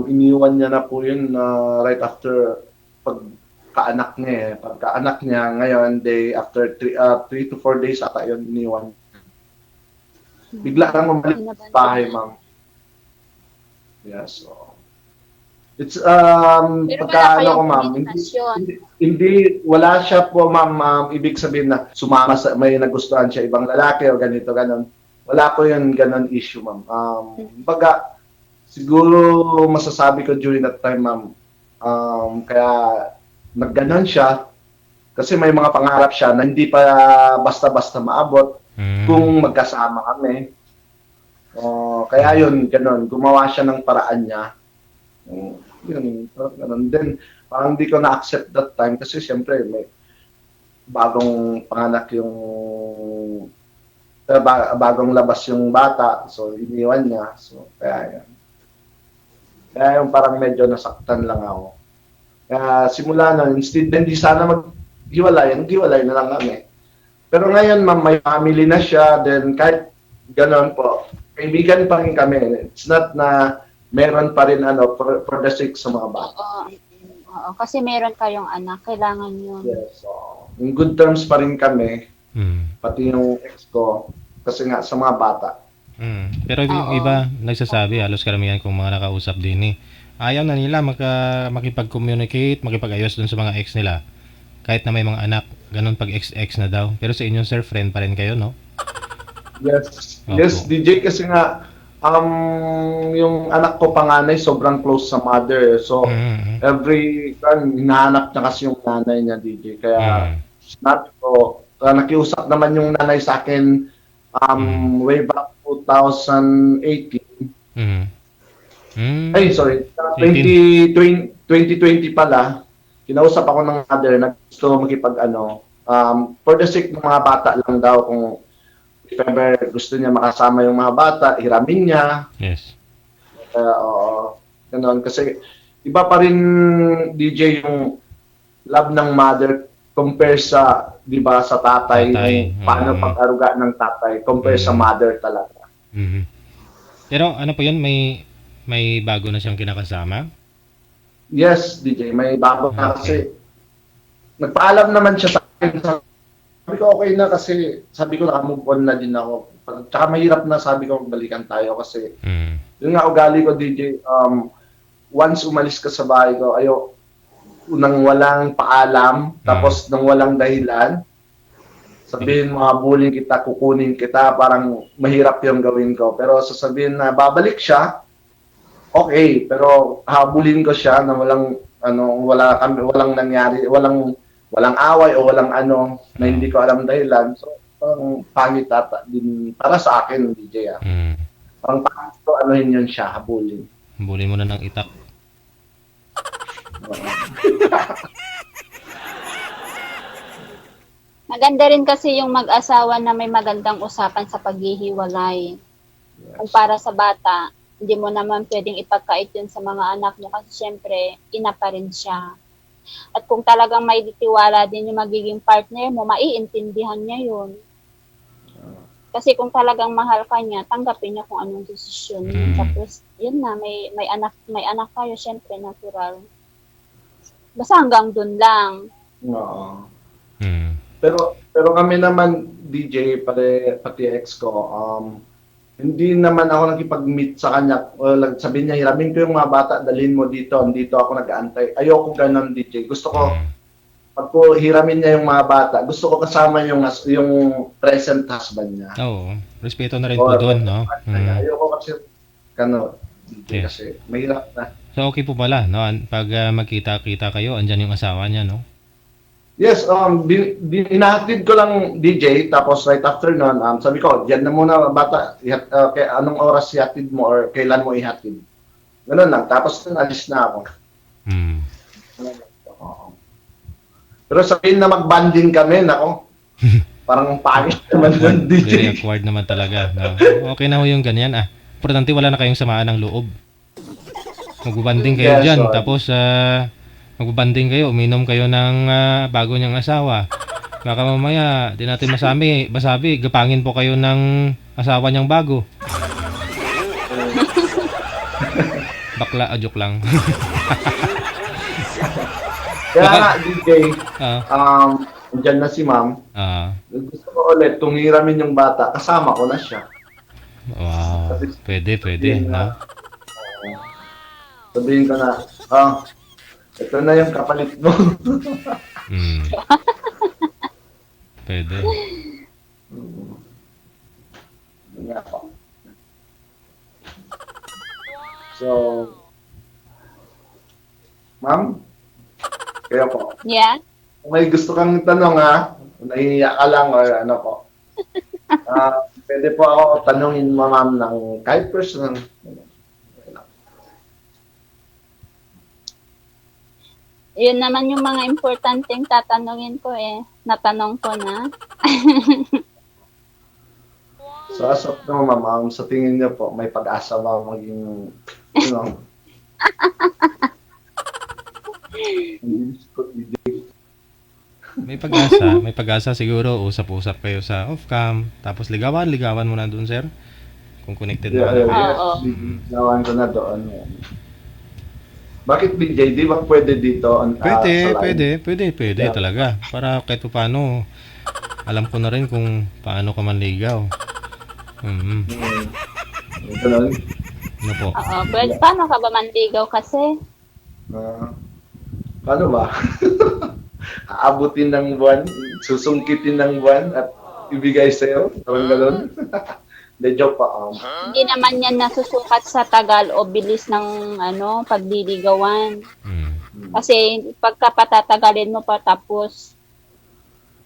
iniwan niya na po yun right after pagkaanak niya eh. Pagkaanak niya, ngayon, after 3 to 4 days ata yun, iniwan. Bigla lang bumalik sa bahay, ma'am. Yes, so. It's, Pero pagka wala ano ko, kayong ma'am, komunikasyon. hindi, wala siya po, ma'am, ibig sabihin na sumama sa, may nagustuhan siya ibang lalaki o ganito, ganon. Wala ko yun, ganon issue, ma'am. Baga, siguro masasabi ko during that time, ma'am, kaya nagganon siya, kasi may mga pangarap siya na hindi pa basta-basta maabot kung magkasama kami. Kaya yun, ganon, gumawa siya ng paraan niya. Yun, ganun. Then, parang hindi ko na-accept that time kasi siyempre may bagong panganak yung bagong labas yung bata, so iniwan niya. So, kaya yan. Kaya yung parang medyo nasaktan lang ako. Kaya simula na, instead hindi sana maghiwalay na lang kami. Pero ngayon, ma'am, may family na siya, then kahit ganon po, kaibigan pa rin kami. It's not na meron pa rin for the sake sa mga bata. Oo, kasi meron kayong anak, kailangan yun. Yes, so, in good terms pa rin kami, pati yung ex ko, kasi nga sa mga bata. Pero yung iba, nagsasabi, halos karamihan kong mga nakausap din ayaw na nila makipag-communicate, makipag-ayos dun sa mga ex nila. Kahit na may mga anak, ganun pag ex-ex na daw. Pero sa inyo, sir, friend pa rin kayo, no? Yes, Opo. yes, DJ, kasi nga, yung anak ko panganay, sobrang close sa mother. So, every time, hinahanap niya kasi yung nanay niya, DJ. Kaya, not ko, nakiusap naman yung nanay sa akin way back 2018. Ay, sorry. 2020 pala, kinausap ako ng mother na gusto makipag for the sake ng mga bata lang daw, kung if ever gusto niya makasama yung mga bata, hiramin niya. Yes. Ganun. Kasi iba pa rin, DJ, yung love ng mother compare sa, di ba, sa tatay. Yung paano pag-aruga ng tatay compare sa mother talaga. Pero ano po yun, may bago na siyang kinakasama? Yes, DJ, may bago na kasi nagpaalam naman siya sa akin. Sabi ko okay na kasi sabi ko naka-move on na din ako. Tsaka mahirap na, sabi ko balikan tayo kasi yun nga ugali ko, DJ, once umalis ka sa bahay ko, nang walang paalam, tapos nang walang dahilan, sabihin mo habulin kita, kukunin kita, parang mahirap yung gawin ko. Pero sasabihin na babalik siya, okay, pero habulin ko siya na walang nangyari, walang away o walang na hindi ko alam dahilan. So, parang pangit din para sa akin, DJ. Parang pangit ko yun siya, habulin. Habulin mo na ng itak. Maganda rin kasi yung mag-asawa na may magandang usapan sa paghihiwalay. Kung para sa bata, hindi mo naman pwedeng ipagkait yun sa mga anak mo kasi syempre, ina pa rin siya. At kung talagang may tiwala din yung magiging partner mo, maiintindihan niya yun. Kasi kung talagang mahal ka niya, tanggapin niya kung anong desisyon niya. Tapos, yun na, may anak kayo, syempre, natural. Basta hanggang dun lang. Oo. Pero kami naman, DJ, pati ex ko, hindi naman ako nakipag-meet sa kanya. Sabi niya, hiramin ko yung mga bata, dalhin mo dito ako nag-aantay. Ayoko ganun, DJ. Gusto ko, pag ko hiramin niya yung mga bata, gusto ko kasama yung present husband niya. Oo. Respeto na rin po doon, no? Ayoko kasi, DJ, Yes. kasi mahirap na. So, okay po pala, no? Pag magkita-kita kayo, andyan yung asawa niya, no? Yes, inahatid ko lang, DJ, tapos right after nun, sabi ko, diyan na muna bata, anong oras ihatid mo or kailan mo ihatid. Ganun lang, tapos alis na ako. Pero sabihin na mag-banding kami, nako, parang pangit naman yun, DJ. Very awkward naman talaga. No? Okay na ho yung ganyan, Importante wala na kayong samaan ng loob. Magbubanding kayo dyan, tapos magbabanding kayo, uminom kayo ng bago niyang asawa. Baka mamaya, di natin masabi, gapangin po kayo ng asawa niyang bago. Bakla, joke lang. Kaya nga, DJ, Ah, dyan na si ma'am. Gusto ko ulit, tungiramin yung bata, kasama ko na siya. Wow, pwede, no? Sabihin ko na, ito na yung kapalit mo. Pwede. Nga po. So, ma'am, kaya po, Yeah? kung may gusto kang tanong ha, nahihiya ka lang or ano po, pwede po ako tanungin mo ma'am ng kahit person. Yun naman yung mga importanteng tatanungin ko Natanong ko na. So, as of now, ma'am, sa tingin niyo po, may pag-asa ba maging, May pag-asa siguro, usap-usap kayo sa off-cam, tapos ligawan mo na doon, sir. Kung connected mo. Oo. Nawan ko na doon. Bakit BJ, di ba pwede dito? Pwede talaga. Para kahit pa paano, alam ko na rin kung paano ka manligaw. Ganun. Ano po? Oo. Pwede, paano ka ba manligaw kasi? Paano ba? Aabutin ng buwan, susungkitin ng buwan at ibigay sa'yo? Parang ganun. De joke pa. Hindi naman yan nasusukat sa tagal o bilis ng pagliligawan. Kasi pagka patatagalin mo pa tapos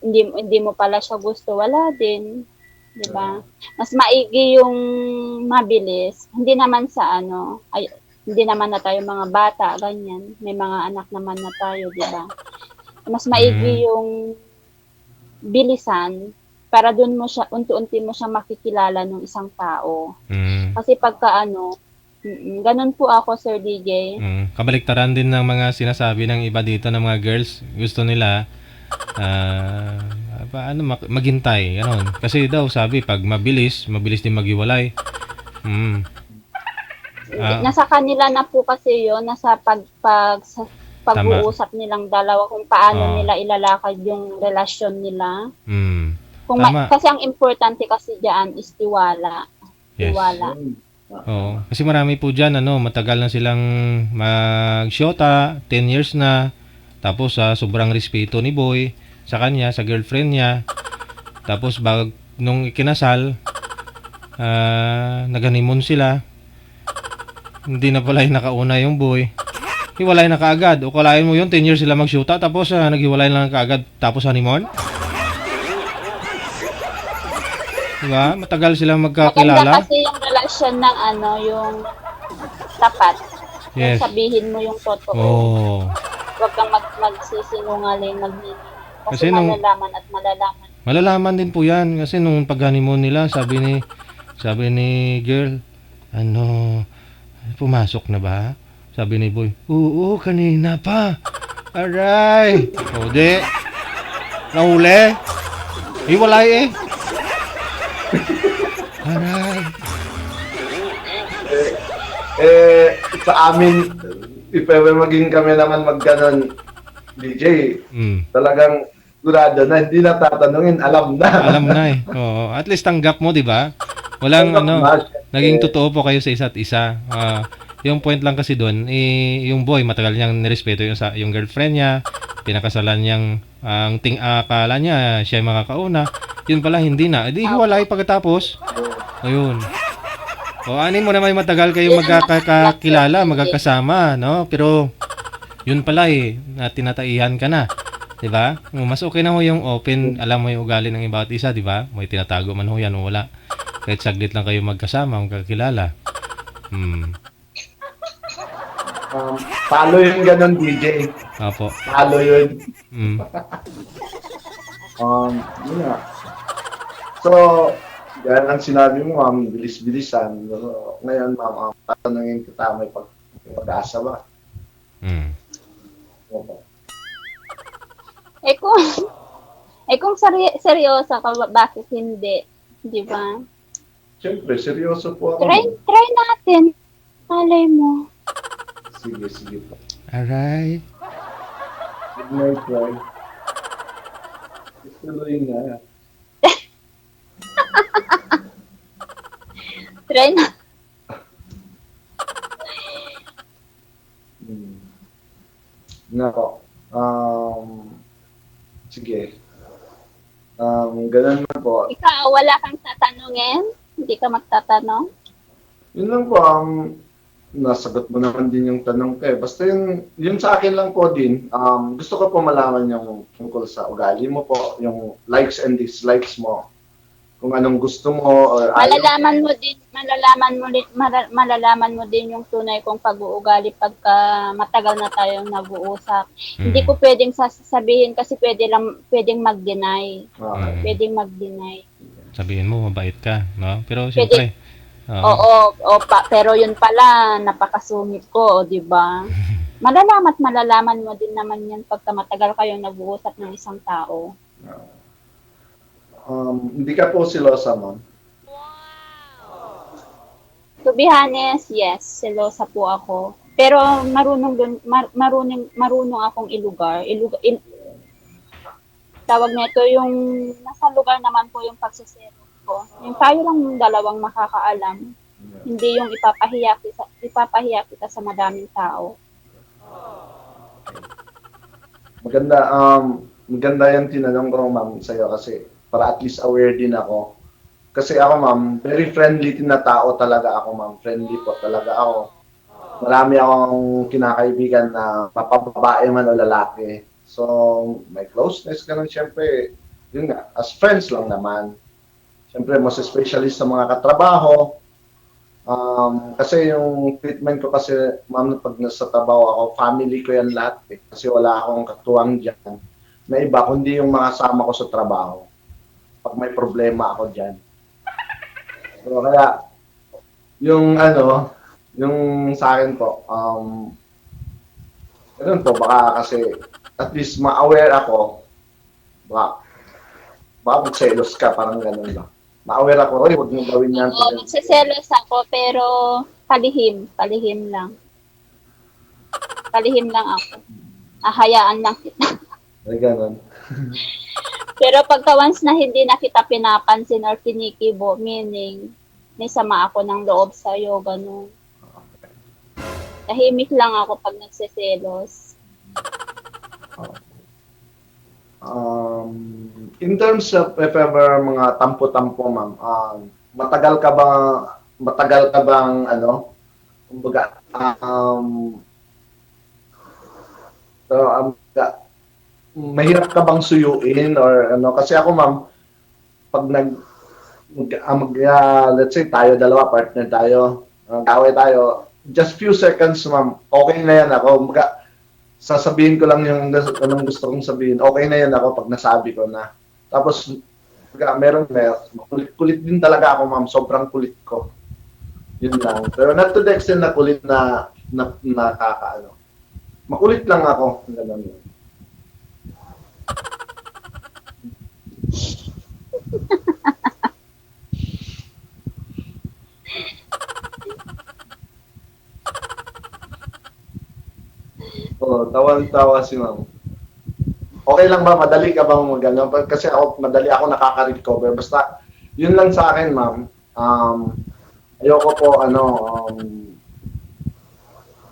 hindi mo pala siya gusto, wala din. 'Di ba? Mas maigi yung mabilis. Hindi naman hindi naman na tayo mga bata, ganyan. May mga anak naman na tayo, 'di ba? Mas maigi yung bilisan para doon mo siya, unti-unti mo siya makikilala ng isang tao. Kasi pagka ganun po ako, Sir DJ. Kabaliktaran din ng mga sinasabi ng iba dito ng mga girls. Gusto nila maghintay, gano'n. Kasi daw sabi, pag mabilis din maghiwalay. Nasa kanila na po kasi yun, nasa pag-uusap nilang dalawa kung paano nila ilalakad yung relasyon nila. Kasi ang importante kasi diyan is tiwala. Yes. Tiwala. Oo. Kasi marami po dyan, matagal na silang mag-shota, 10 years na. Tapos sobrang respeto ni boy sa kanya, sa girlfriend niya. Tapos nung ikinasal, nag-honeymoon sila. Hindi na pala yung nakauna yung boy. Hiwalay na kaagad. O kalain mo yun, 10 years sila mag-shoota, tapos naghiwalay lang kaagad, tapos honeymoon. Diba? Matagal silang magkakilala. Maganda kasi yung relasyon ng yung tapat. Yes. Yung sabihin mo yung totoo. Oh. Huwag kang magsisinungaling, maghihingi. Kasi malalaman at malalaman. Malalaman din po yan. Kasi nung pag-honeymoon nila, sabi ni girl, pumasok na ba? Sabi ni boy, oo, kanina pa. Aray. O di. Nahuli. Hiwalay Aray. Sa amin, if ever maging kami naman magganon, DJ, talagang sigurado na, hindi na tatanungin, alam na. Alam na Oo, at least tanggap mo, di ba? Walang naging totoo po kayo sa isa't isa. Yung point lang kasi doon, yung boy, matagal niyang nirespeto yung girlfriend niya, pinakasalan niyang, akala niya, siya yung makakauna. Yun pala, hindi na. Di hiwalay pagkatapos. Ayun. Anin mo naman matagal kayo magkakakilala, magkakasama, no? Pero, yun pala na tinataihan ka na. Diba? Mas okay na ho yung open, alam mo yung ugali ng bawat isa, diba? May tinatago man ho yan o wala. Kahit saglit lang kayo magkasama, magkakilala. Talo yung ganon, DJ. Apo. Talo yun. Yun nga. So, yan ang sinabi mo, ma'am, bilis-bilisan. Ngayon, ma'am, tatanungin kita, may pag-asa ba? Opo. Eh kung, seryoso ka, bakit hindi? Di ba? Siyempre, seryoso po ako. Try natin. Malay mo. Sige po. Alright. Good night, try. Tuloy na. Try na. Nako. Sige. Ganun na po. Ikaw, wala kang tatanungin? Hindi ka magtatanong? Yun lang po, nasagot mo naman din yung tanong ko eh. Basta yun sa akin lang po din, gusto ko po malaman yung tungkol sa ugali mo po, yung likes and dislikes mo. Kung anong gusto mo or Malalaman mo din yung tunay kong pag-uugali pagka matagal na tayong nag-uusap. Hindi ko pwedeng sasabihin kasi pwedeng mag-deny. Pwedeng mag-deny. Sabihin mo, mabait ka, no? Pero siyempre, Oo, pero yun pala, napakasungit ko, di ba? Malalaman mo din naman yan pagka matagal kayong nag-uusap ng isang tao. Hindi ka po silosa, ma'am. To be honest, yes, selosa po ako. Pero marunong akong ilugar. Tawag nito yung nasa lugar naman po yung pagsiselos ko. Yung tayo lang yung dalawang makakaalam. Hindi yung ipapahiya kita sa madaming tao. Maganda yung tinanong ko, ma'am, sa'yo kasi para at least aware din ako. Kasi ako, ma'am, very friendly din na tao talaga ako, ma'am. Friendly po talaga ako. Marami akong kinakaibigan na mapababae man o lalaki. So, may closeness, ganun, syempre, yun nga, as friends lang naman. Syempre, mas especially sa mga katrabaho. Kasi yung treatment ko kasi, ma'am, pag nasa trabaho ako, family ko yan lahat eh. Kasi wala akong katuwang dyan na iba, kundi yung mga kasama ko sa trabaho. Pag may problema ako dyan. So, kaya, yung sa akin po, ganun po, baka kasi, at least ma-aware ako, baka magselos ka, parang ganun lang. Ma-aware ako, huwag mo gawin yan. Oo, magseselos ako, pero palihim lang. Palihim lang ako. Ahayaan lang kita. Ay, ganun. Pero pagka once na hindi na kita pinapansin or kinikibo, meaning may sama ako ng loob sa'yo, ganun. Tahimik lang ako pag nagseselos. In terms of if ever mga tampo-tampo, ma'am, matagal ka bang kumbaga, mahirap ka bang suyuin or kasi ako, ma'am, pag let's say tayo dalawa, partner tayo, kaway tayo, just few seconds, ma'am, okay na yan ako. Sasabihin ko lang yung anong gusto kong sabihin. Okay na yan ako pag nasabi ko na. Tapos, kulit din talaga ako, ma'am. Sobrang kulit ko. Yun lang. Pero not to the extent na kulit na nakakaano. Makulit lang ako. Ganun yun. Tawa-tawa si ma'am. Okay lang ba? Madali ka bang mag-ano? Kasi madali ako nakaka-recover. Basta, yun lang sa akin, ma'am. Ayoko po,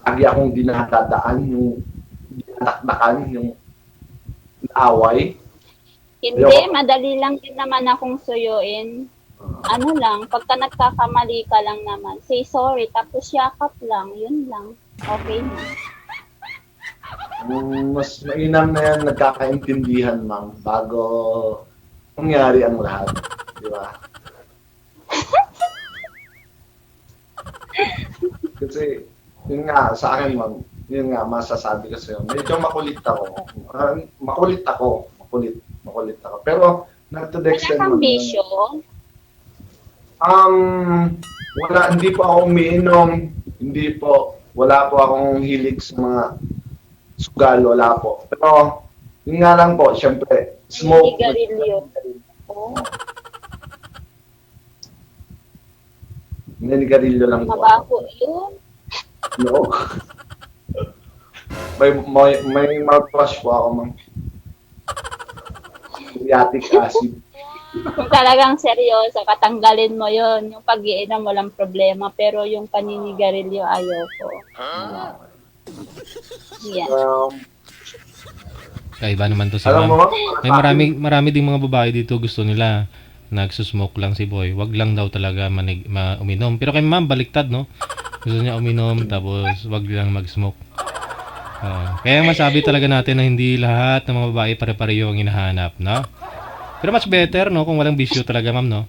lagi akong dinadadaan, yung dinadakdakan, yung away. Hindi, madali lang din naman akong suyuin. Ano lang, pagka nagkakamali ka lang naman, say sorry, tapos yakap lang, yun lang. Okay na. Mas mainam na yan, nagkakaintindihan, ma'am, bago mangyari ang lahat. Di ba? Kasi, yun nga, sa akin, ma'am, yun nga, masasabi ko sa'yo, medyo makulit ako. Makulit ako. Pero, not to the extent, Wala kang bisyo? Wala, hindi po ako umiinom, wala po akong hilig sa mga sugal, wala po. Pero, yun nga lang po, syempre, smoke. Naninigarilyo. Oh, Naninigarilyo lang po. mabaho yun. No. may mouthwash po ako, ma'am. Uriatic acid. Kung talagang seryoso, katanggalin mo yon. Yung pag-iinom walang problema, pero yung paninigarilyo ayoko. Yan. Kaiba naman to si Alam mo, ma'am. ma'am, May marami ding mga babae dito gusto nila nagsusmoke lang si boy. Wag lang daw talaga uminom. Pero kay ma'am, baliktad, no? Gusto niya uminom, tapos wag lang mag-smoke. Kaya masabi talaga natin na hindi lahat ng mga babae pare-pareho ang hinahanap, no? Pero mas better, no? Kung walang bisyo talaga, ma'am, no?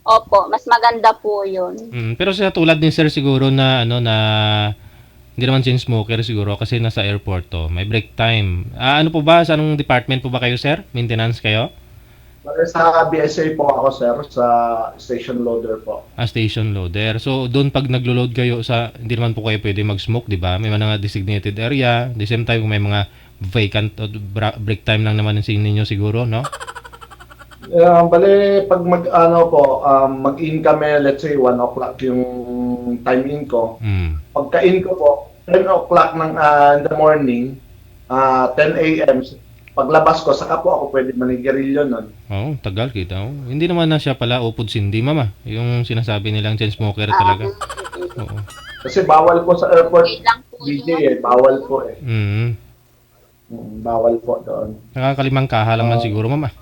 Opo, mas maganda po yun. Pero sa tulad ni sir siguro na, hindi naman sin smoker siguro kasi nasa airport to. May break time. Ano po ba? Sa anong department po ba kayo, sir? Maintenance kayo? Sa BSA po ako, sir, sa station loader po. Station loader. So, doon pag naglo-load kayo hindi naman po kayo pwede mag-smoke, di ba? May mga designated area. At the same time, kung may mga vacant o break time lang naman sa ninyo siguro, no? Bale, pag mag-in kami, let's say 1 o'clock yung time in ko. Pagka-in ko po, 10 o'clock in the morning, 10 a.m., paglabas ko, saka po ako pwede manigarilyo nun. Tagal kita. Hindi naman na siya pala upod sindi, mama. Yung sinasabi nilang chain smoker talaga. Oo. Kasi bawal po sa airport, Okay lang po DJ bawal po eh. Bawal po doon. Nakakalimang kaha lang man siguro, mama.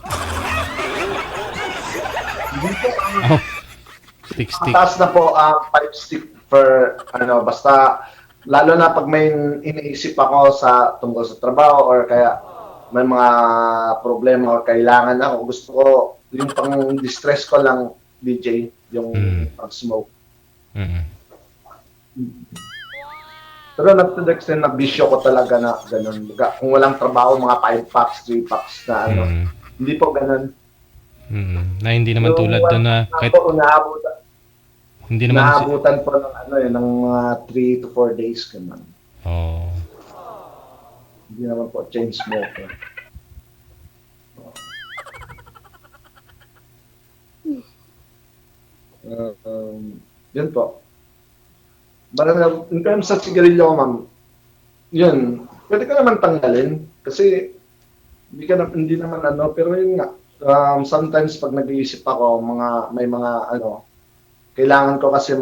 Stick. Taas na po 5 stick per basta lalo na pag may iniisip ako tungkol sa trabaho or kaya may mga problema o kailangan ako. Gusto ko yung pang-distress ko lang, DJ, yung pag-smoke. Pero nag-to-the-extent na bisyo ko talaga na ganun. Kung walang trabaho, mga 5 packs, 3 packs na Hindi po ganun. Na hindi naman tulad doon na kahit hindi naman naabutan po ng mga 3 to 4 days ganun. Hindi naman po chain smoker. Yun po. Parang in terms sa sigarilyo, ma'am, yun, pwede ka naman tanggalin kasi hindi naman pero yun nga, sometimes pag nag-iisip ako, may mga kailangan ko kasi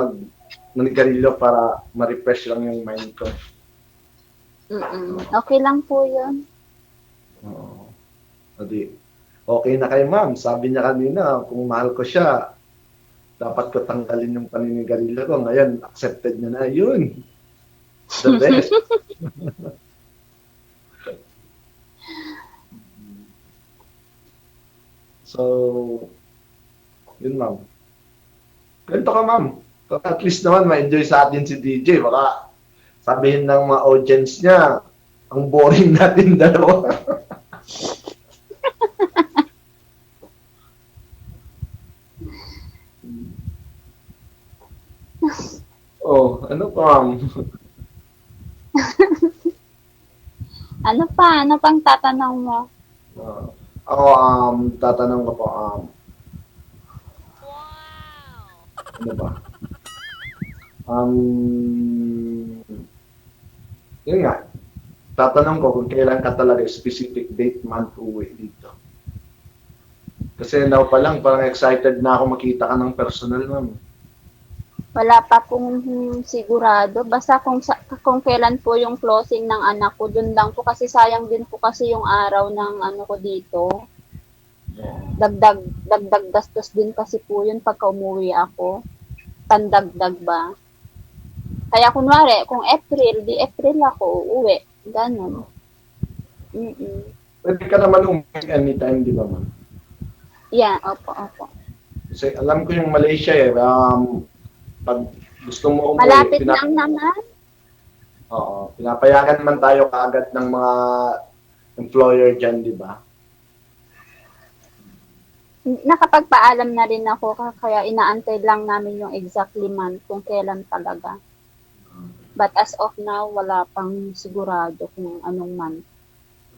manigarilyo para ma-refresh lang yung mind ko. Okay lang po yun. Oo. Okay na kay ma'am. Sabi niya kanina, kung mahal ko siya, dapat ko tanggalin yung paninigarilyo ko. Ngayon, accepted niya na. Yun. The best. So, yun ma'am. Ganito ka ma'am. At least naman ma-enjoy sa atin si DJ. Baka sabihin ng mga audience niya, ang boring natin dalawa. Ano pa ma'am? Ano pang tatanong mo? Ako, tatanong ko po, ano ba? Yun nga, tatanong ko kung kailan ka talaga specific date, month, uwi dito. Kasi now pa lang, parang excited na ako makita ka ng personal, ma'am. Wala pa pong sigurado. Basta kung kailan po yung closing ng anak ko, dun lang po kasi sayang din po kasi yung araw ng ko dito. Dagdag gastos din kasi po yun pagka umuwi ako. Pandagdag ba? Kaya kunwari, kung April, di April ako uuwi. Ganon. Pwede ka naman umuwi anytime, di ba, ma'am? Yeah, opo. Kasi alam ko yung Malaysia pag gusto mo umuwi, malapit lang naman. Oo, pinapayagan man tayo kaagad ng mga employer dyan, di ba? Nakapagpaalam na rin ako kaya inaantay lang namin yung exactly month kung kailan talaga. But as of now, wala pang sigurado kung anong month.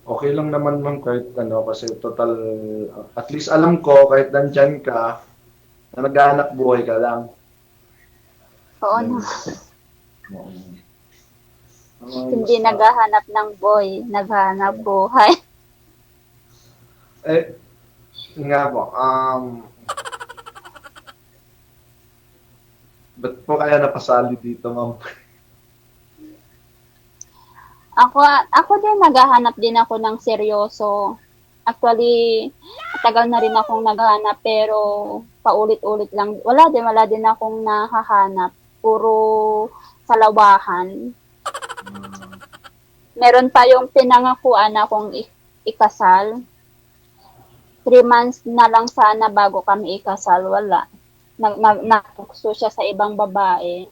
Okay lang naman ma'am kahit ano kasi total at least alam ko kahit nandyan ka na naghahanap buhay ka lang. Oo Yan. na. Hindi Basta- naghahanap ng boy, naghahanap buhay. Eh, nga po, ba't po kaya napasali dito ma'am? Ako din naghahanap din ako ng seryoso. Actually, tagal na rin akong naghahanap pero paulit-ulit lang. Wala din akong nahahanap. Puro salawahan. Meron pa yung pinangakuan akong ikasal. 3 months na lang sana bago kami ikasal. Wala. Napukso siya sa ibang babae.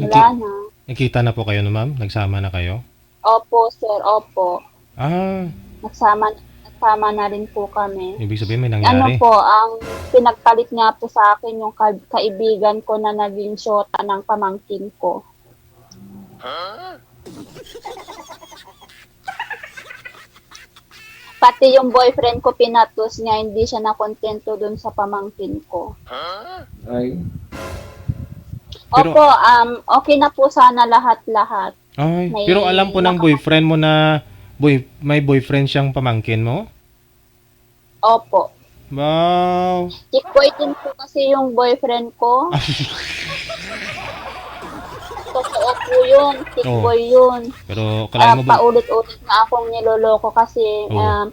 Wala na. Nakita na po kayo no, ma'am? Nagsama na kayo? Opo, sir. Opo. Ah, Nagsama na rin po kami. ibig sabihin may Ano nangyari. po, ang pinagpalit nga po sa akin yung kaibigan ko na naging shota ng pamangkin ko. Pati yung boyfriend ko pinatos niya, hindi siya nakontento dun sa pamangkin ko. Ay, Pero- Opo, okay na po sana lahat-lahat. Ay, May pero alam po ng boyfriend mo na may boyfriend siyang pamangkin mo? Opo. Wow. Chick boy din po kasi yung boyfriend ko. Totoo po yun. Chick Oh. boy yun. Pero kalahin mo ba? Paulit-ulit na akong niloloko kasi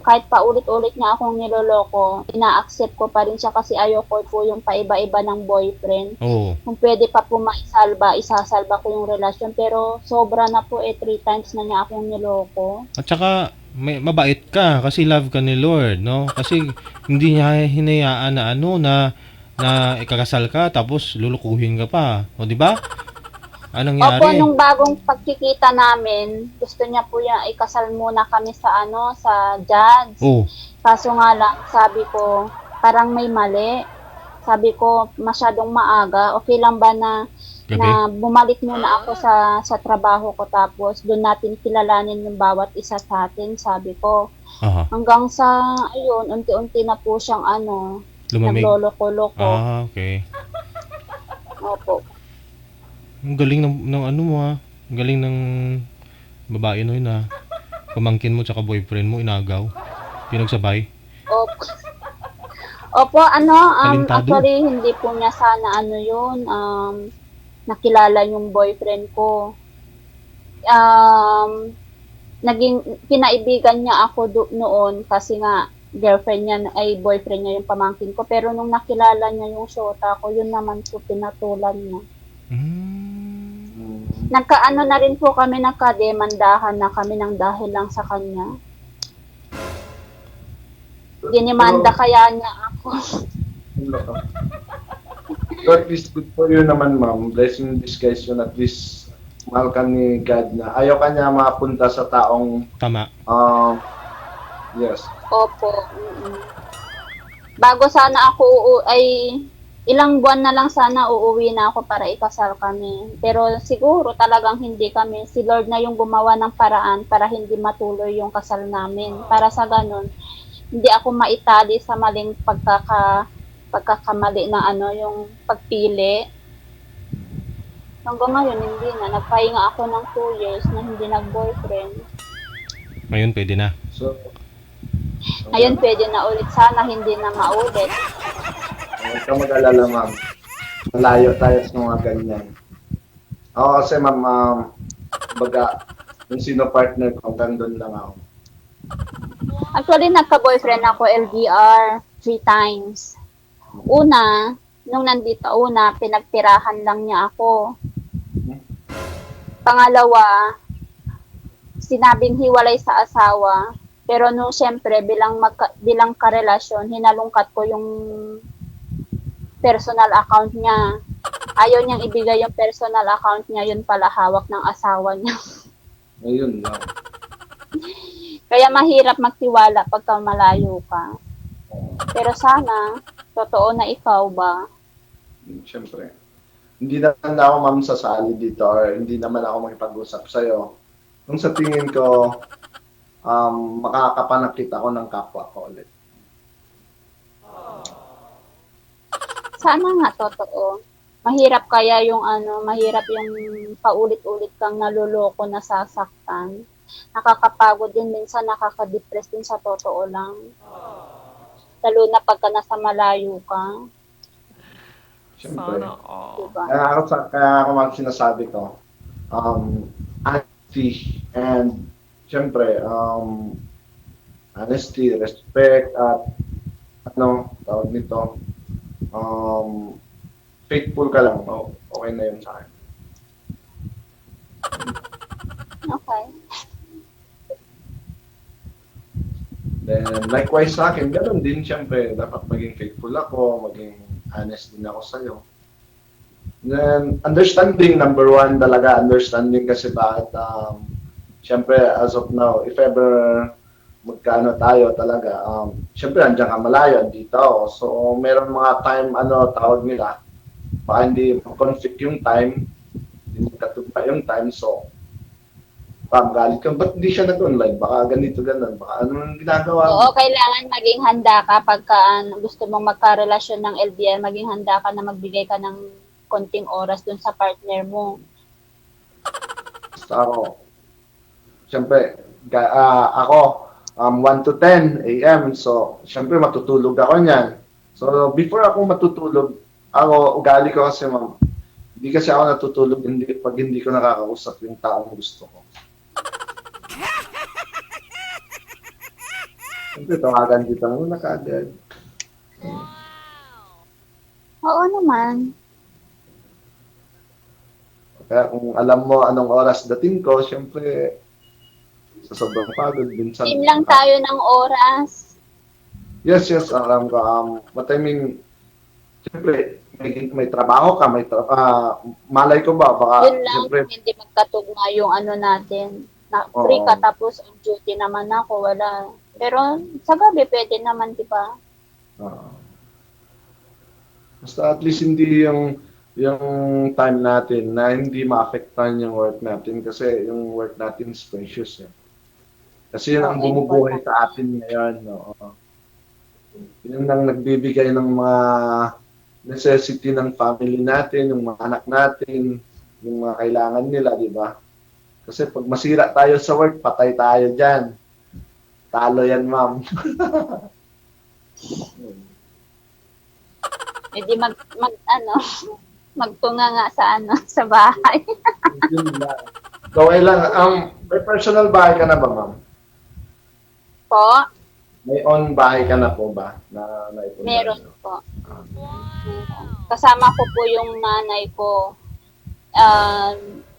kahit paulit-ulit na akong niloloko, ina-accept ko pa rin siya kasi ayoko po yung paiba-iba ng boyfriend. Oo. Kung pwede pa po maisalba, isasalba ko yung relasyon. Pero sobra na po 3 times na niya akong niloko. At saka mabait ka kasi love ka ni Lord, no? Kasi hindi niya hinayaan na na ikakasal ka tapos lulukuhin ka pa. O di ba? Anong Opo, nangyari? nung bagong pagkikita namin, gusto niya po yan, ikasal muna kami sa sa judge. Oh, Kaso nga lang, sabi ko, parang may mali. Sabi ko, masyadong maaga. Okay lang ba na gabi. bumalik muna ako sa trabaho ko tapos doon natin kilalanin yung bawat isa sa atin, sabi ko. Aha. Hanggang sa, ayun, unti-unti na po siyang Lumamig. nagloloko-loko. Ah, okay. Opo. Ang galing ng ano mo ha. Ang galing ng babae no yun ha. Pamangkin mo tsaka boyfriend mo inagaw. Pinagsabay. Opo. Opo, Talentado. actually, hindi po niya sana yun, nakilala yung boyfriend ko. Pinaibigan niya ako noon kasi nga, girlfriend niya, boyfriend niya yung pamangkin ko. Pero nung nakilala niya yung shota ko, yun naman po pinatulan niya. Nagkaano na rin po kami, nagkademandahan na kami ng dahil lang sa kanya. Dinimanda kaya niya ako. so at least good for you naman ma'am. Blessing in disguise yun, at least mahal ka ni God na ayaw ka niya mapunta sa taong Tama. yes. Opo. Bago sana ako ilang buwan na lang sana uuwi na ako para ikasal kami. Pero siguro talagang hindi kami. Si Lord na yung gumawa ng paraan para hindi matuloy yung kasal namin. Para sa ganun, hindi ako maitali sa maling pagkakamali na yung pagpili. Hanggang ngayon, hindi na. Nagpahinga ako ng 2 years na hindi nag-boyfriend. Ngayon pwede na. So, Ngayon, pwede na ulit. Sana hindi na maulit. huwag ka mag-alala ma'am. Malayo tayo sa mga ganyan. Ako kasi ma'am, baga, yung sino partner ko, hanggang doon lang ako. Actually, nagka-boyfriend ako LDR 3 times. Nung nandito, pinagtirahan lang niya ako. Pangalawa, sinabing hiwalay sa asawa. Pero nung siyempre, bilang karelasyon, hinalungkat ko yung personal account niya. Ayaw niyang ibigay yung personal account niya, yun pala hawak ng asawa niya. Ayun lang. Kaya mahirap magtiwala pagka malayo ka. Pero sana, totoo na ikaw ba? Siyempre. hindi naman ako ma'am sasali dito or hindi naman ako makipag-usap sa'yo. Kung sa tingin ko, makakapanakit ako ng kapwa ko ulit. Sana nga totoo. Mahirap kaya yung mahirap yung paulit-ulit kang naluloko, nasasaktan. Nakakapagod din minsan, nakaka-depress din sa totoo lang. Lalo na pagka nasa malayo ka. Siyempre. Diba? Kaya ako mga sinasabi ko, honesty and siyempre, honesty, respect, at tawag nito, faithful ka lang, okay na yun sa akin. Okay. Then, likewise sa akin, ganun din, siyempre, dapat maging faithful ako, maging honest din ako sa'yo. Then, understanding, number one talaga, understanding kasi bakit, siyempre, as of now, if ever magkano tayo talaga, siyempre, andyan ka malayo, andito ako. So, meron mga time, tawag nila, baka hindi conflict yung time, hindi magkatugma yung time, so, galit ka, ba't hindi siya nag-online? Baka ganito, ganun, baka ano nang ginagawa mo? Oo, kailangan maging handa ka pagka gusto mong magkarelasyon ng LDR, maging handa ka na magbigay ka ng konting oras dun sa partner mo. Basta ako, siyempre, ako, 1 to 10 a.m. So, siyempre, matutulog ako niyan. So, before ako matutulog, ugali ko kasi, ma'am, hindi kasi ako natutulog pag hindi ko nakakausap yung taong gusto ko. Siyempre, tawagan kita muna kaagad. Oo naman. Kaya kung alam mo anong oras dating ko, siyempre, sa sobrang pagod, minsan. Team lang tayo ng oras. Yes, alam ko. But I mean, siyempre, may trabaho ka, malay ko ba, baka, Yun lang, siyempre, hindi magkatugma yung natin. Free ka tapos on duty naman ako, wala. Pero sa gabi pwede naman, di ba? Basta at least hindi yung time natin na hindi ma-affectan yung work natin kasi yung work natin is precious. Kasi yun ang bumubuhay sa atin ngayon. No? Yun ang nagbibigay ng mga necessity ng family natin, yung mga anak natin, yung mga kailangan nila, di ba? Kasi pag masira tayo sa work, patay tayo dyan. Talo yan, ma'am. Hindi magtunga nga sa bahay. So, may personal bahay ka na ba, ma'am? Po? May own bahay ka na po ba? Meron po. Kasama ko po yung nanay ko.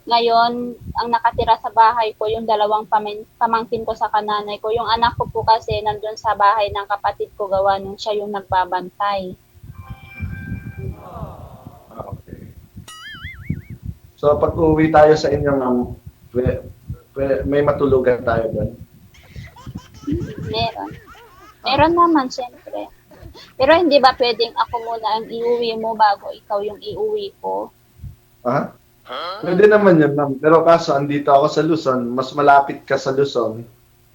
Ngayon, ang nakatira sa bahay ko, yung dalawang pamangkin ko sa kananay ko. Yung anak ko po kasi nandun sa bahay ng kapatid ko, gawa nung siya yung nagbabantay. Okay. So, pag uwi tayo sa inyo, ma'am, may matulugan tayo doon? Meron naman, siyempre. Pero hindi ba pwedeng ako muna ang iuwi mo bago ikaw yung iuwi ko? Ha? Pwede naman yun, ma'am. Pero kaso, andito ako sa Luzon. Mas malapit ka sa Luzon.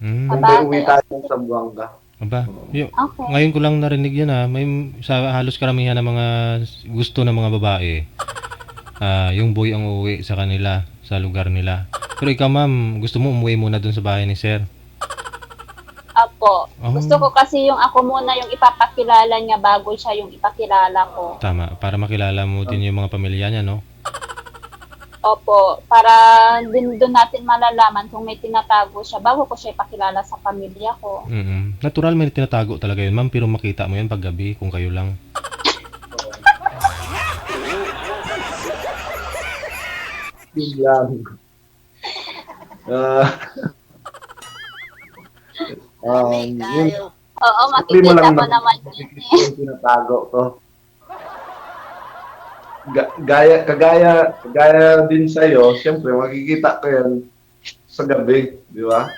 Hindi uwi tayo sa Buanga. Aba, Okay. ngayon ko lang narinig yun May sa halos karamihan ng mga gusto ng mga babae. Yung boy ang uuwi sa kanila, sa lugar nila. Pero ikaw, ma'am, gusto mo umuwi muna dun sa bahay ni sir? Apo. Gusto ko kasi yung ako muna yung ipapakilala niya bago siya yung ipakilala ko. Tama, para makilala mo din yung mga pamilya niya, no? Opo, para din doon natin malalaman kung may tinatago siya bago ko siya ipakilala sa pamilya ko. Natural, may tinatago talaga yun, ma'am, pero makita mo yun pag gabi kung kayo lang. Yan. Oo, makikita mo naman yun eh. Yung tinatago ko. Kagaya din sa'yo, siyempre, makikita ko yan sa gabi, di ba?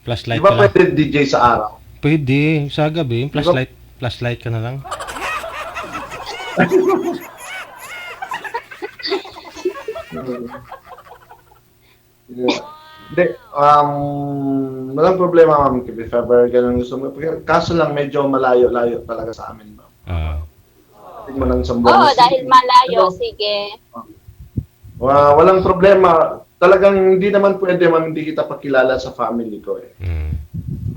Flashlight Di ba ka lang. pwede DJ sa araw? Pwede, sa gabi, flashlight ka na lang. Yeah. Hindi, walang problema, ma'am, if ever ganun gusto mo. Kaso lang, medyo malayo-layo talaga sa amin, ma'am. Tingin mo ng isang buwan. Oo, na dahil malayo, Ano? sige. Walang problema. Talagang hindi naman pwede, ma'am, hindi kita pakilala sa family ko eh.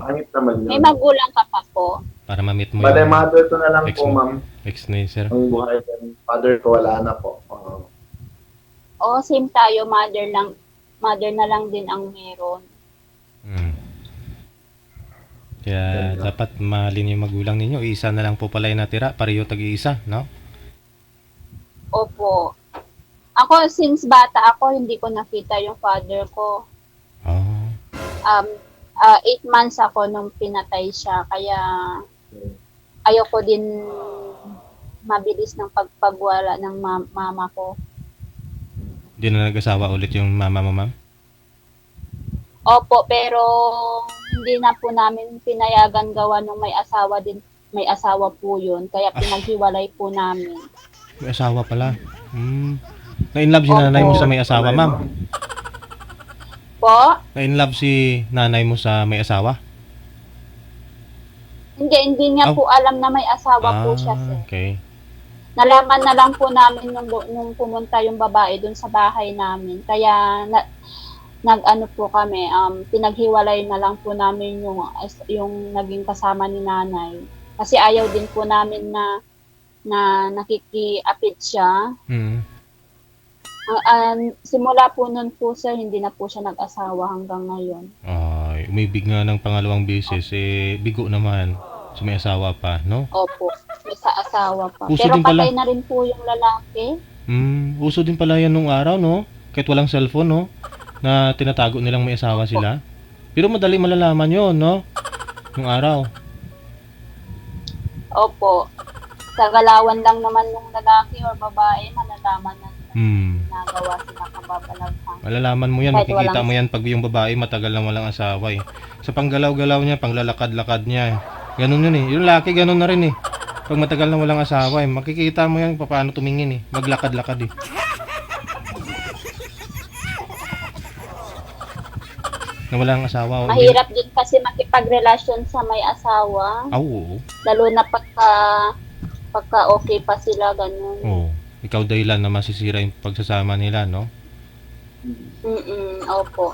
Pangit naman yun. May magulang ka pa po. Para ma-meet mo Bale, yung mother ko na lang ex po, mo. ma'am. ex ni sir. Ang buhay ko. Father ko, wala na po. Oo, same tayo, mother na lang din ang meron. Kaya dapat mahalin yung magulang ninyo. Isa na lang po pala yung natira. Pareho tag-iisa, no? Opo. Ako, since bata ako, hindi ko nakita yung father ko. Oh. 8 months ako nung pinatay siya. Kaya, ayoko din mabilis ng pagpagwala ng mama ko. Hindi na nag-asawa ulit yung mama mo, ma'am? Opo, pero hindi na po namin pinayagan gawa nung may asawa din. May asawa po yun. Kaya pinaghiwalay po namin. May asawa pala. Na-inlove si nanay mo sa may asawa, ma'am? Po? Na-inlove si nanay mo sa may asawa? Hindi niya po alam na may asawa po siya, sir. Okay. Nalaman na lang po namin nung pumunta yung babae dun sa bahay namin. Kaya nag-ano po kami, pinaghiwalay na lang po namin yung naging kasama ni nanay. Kasi ayaw din po namin na nakikiapit siya. Simula po nun po sir, hindi na po siya nag-asawa hanggang ngayon. Ay, umibig nga ng pangalawang beses, bigo naman. So may asawa pa, no? Opo, may sa asawa pa. Uso Pero din pala. patay na rin po yung lalaki. Uso din pala yan nung araw, no? Kahit walang cellphone, no? Na tinatago nilang may asawa sila. Pero madali malalaman yon, no? Nung araw. Opo. Sa galawan lang naman ng lalaki or babae, malalaman na nagawa sila kababalaghan. Malalaman mo yan, Kahit makikita walang- mo yan pag yung babae matagal na walang asawa eh. Sa panggalaw-galaw niya, panglalakad-lakad niya. Ganun yun eh. Yung laki ganun na rin eh. Pag matagal na walang asawa eh, makikita mo yan paano tumingin eh. Maglakad-lakad eh. Na walang asawa. Mahirap din kasi makipagrelasyon sa may asawa. Oo. Lalo na pagka okay pa sila, ganun. Oo. Ikaw dahilan na masisira yung pagsasama nila, no? Opo.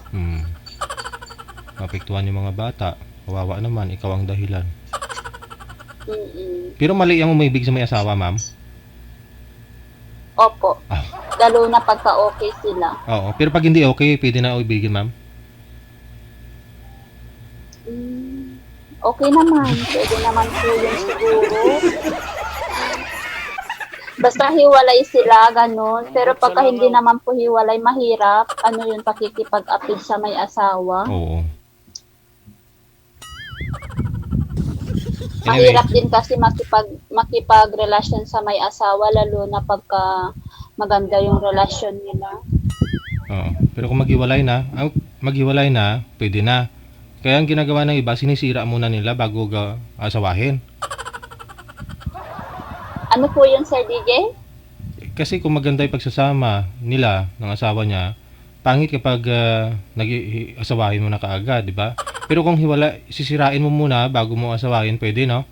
Mapektuhan yung mga bata. Kawawa naman, ikaw ang dahilan. Mm-mm. Pero mali ang umibig sa may asawa, ma'am? Opo. Ah. Lalo na pagka okay sila. Oo. Pero pag hindi okay, pwede na ibigin, ma'am? Okay naman. Pwede naman po yun siguro. Basta hiwalay sila, ganun. Pero pagka hindi naman po hiwalay, mahirap. Ano yun, pakikipag-apid sa may asawa. Oo. Anyway, Mahirap din kasi makipagrelasyon sa may asawa, lalo na pagka maganda yung relasyon nila. oo. Pero kung maghiwalay na, pwede na. Kaya ang ginagawa ng iba, sinisira muna nila bago asawahin. Ano po yun, Sir DJ? Kasi kung maganda yung pagsasama nila ng asawa niya, pangit kapag nag-asawahin mo na kaagad, di ba? Pero kung sisirain mo muna bago mo asawahin, pwede, no?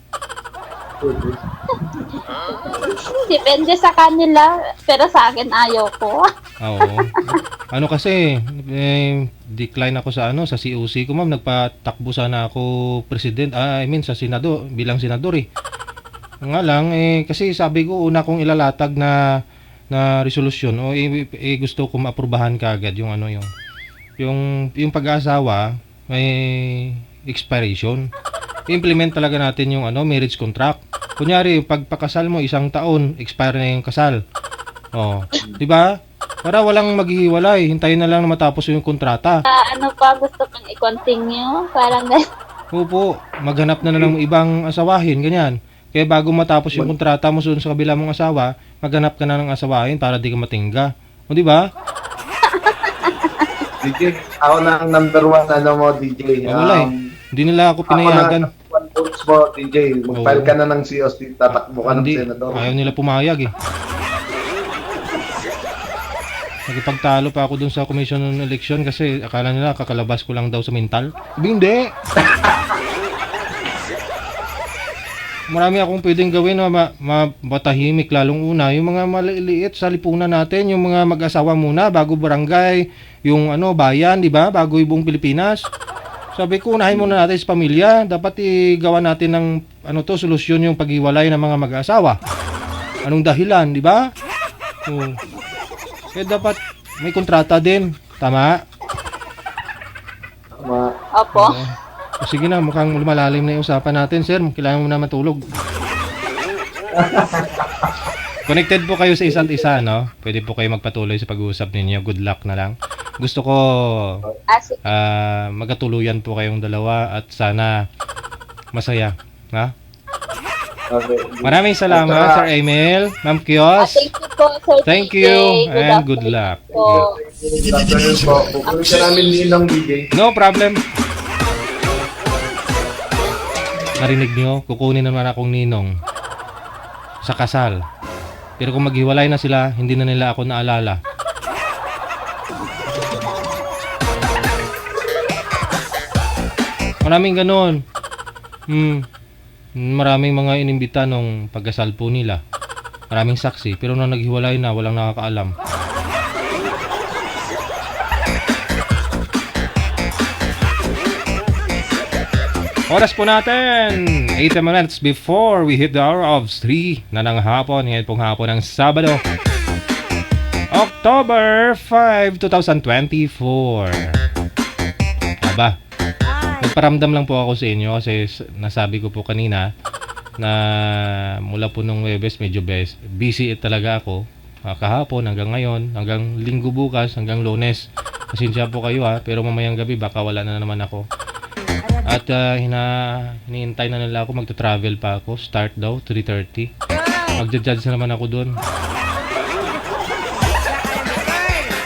Depende sa kanila, pero sa akin ayaw ko. Oo. Ano kasi, decline ako sa COC ko, ma'am. Nagpatakbo sana ako sa senado, bilang senador eh. Nga lang, kasi sabi ko, una kong ilalatag na resolusyon o gusto ko maaprubahan kaagad yung yung pag-aasawa may expiration. I-implement talaga natin yung marriage contract. Kunyari, pagpakasal mo 1 taon, expire na yung kasal. Oh, 'di ba? Para walang maghihiwalay, hintayin na lang na matapos yung kontrata. Ano pa gusto kong i-continue? Parang Opo, maghanap na ng ibang asawahin, ganyan. Kaya bago matapos yung kontrata mo sa kabila mong asawa, maghanap ka na ng asawahin para di ka matingga. O, di ba? DJ, ako na ang number 1 mo, DJ. Wala eh. Hindi nila ako pinayagan. Ako na 1 votes mo, DJ. Mag-file ka na ng COC, tatakbo ka ng Hindi, senador. ayaw nila pumayag eh. Nagipagtalo pa ako dun sa commission ng election kasi akala nila kakalabas ko lang daw sa mental. Hindi. Marami akong pwedeng gawin na matahimik, lalong una. Yung mga maliliit sa lipunan natin, yung mga mag-asawa muna bago barangay, yung bayan, di ba? Bago yung buong Pilipinas. Sabi ko, unahin muna natin sa pamilya. Dapat igawa natin ng solusyon yung paghiwalay ng mga mag-asawa. Anong dahilan, di ba? Kaya dapat may kontrata din. Tama? Opo. Sige na, mukhang lumalalim na yung usapan natin, sir. Kailangan mo na matulog. Connected po kayo sa isa't isa, no? Pwede po kayo magpatuloy sa pag-uusap ninyo. Good luck na lang. Gusto ko magkatuluyan po kayong dalawa at sana masaya. Ha? Okay. Maraming salamat, Sir Emil. Ma'am Kios. Thank you po, Sir Thank DJ. you Good and good afternoon luck. po. Good afternoon po. Pupunin ka namin ninong DJ. No problem. Narinig niyo, kukunin naman akong ninong sa kasal. Pero kung maghiwalay na sila, hindi na nila ako naalala. Maraming ganun. Maraming mga inimbita nung pagkasal po nila. Maraming saksi, pero nung naghiwalay na, walang nakakaalam. Oras po natin, 8 minutes before we hit the hour of 3 na ng hapon. Ngayon pong hapon ng Sabado, October 5, 2024. Aba, nagparamdam lang po ako sa inyo kasi nasabi ko po kanina na mula po nung Webes medyo busy talaga ako. Kahapon hanggang ngayon, hanggang linggo bukas, hanggang Lunes. Pasensya po kayo pero mamayang gabi baka wala na naman ako. At hinihintay na nila ako, magta-travel pa ako. Start daw, 3:30. Magja-judge na naman ako dun.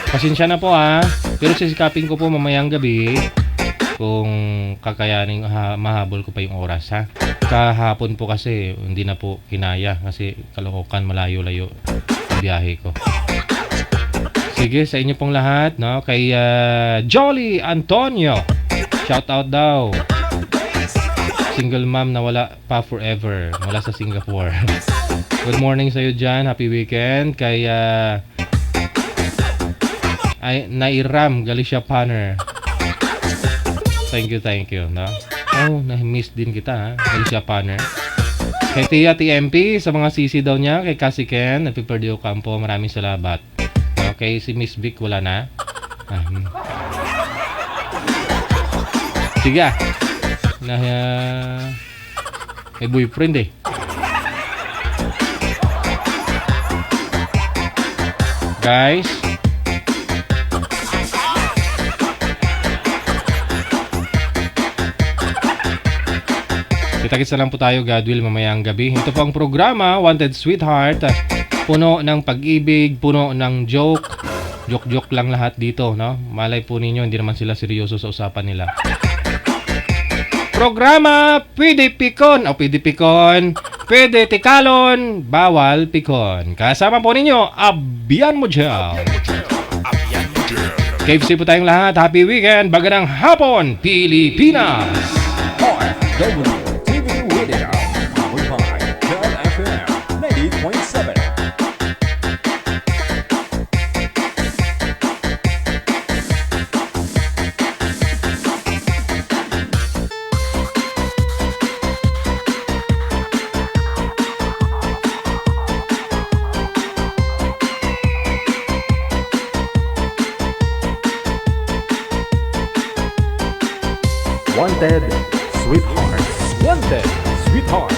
Pasensya na po pero sisikapin ko po mamayang gabi kung kakayanin mahabol ko pa yung oras Kahapon po kasi hindi na po kinaya kasi Caloocan, malayo-layo ang biyahe ko. Sige, sa inyo pong lahat, no? Kay Jolly Antonio, shout out daw. Single mom na wala pa forever mula sa Singapore. Good morning sa iyo dyan. Happy weekend. Kay Nairam Galicia Panner. Thank you. No? Na-miss din kita Galicia Panner. Kay Tia TMP sa mga CC daw niya. Kay Cassie Ken at Piperdio Campo. Maraming salamat. Okay, si Miss Vic wala na. Sige may boyfriend guys. Kita-kits na lang po tayo, God will, mamayang gabi. Ito po ang programa, Wanted Sweetheart. Puno ng pag-ibig, puno ng joke. Joke lang lahat dito, no? Malay po ninyo, hindi naman sila seryoso sa usapan nila. Programa, pwede pikon, pwede tikalon, bawal pikon. Kasama po ninyo, Abyan mo dyan. KFC po tayong lahat, happy weekend, baga ng hapon, Pilipinas. TV Radio, powered by John FM 90.7. Wanted Sweetheart. Wanted Sweetheart.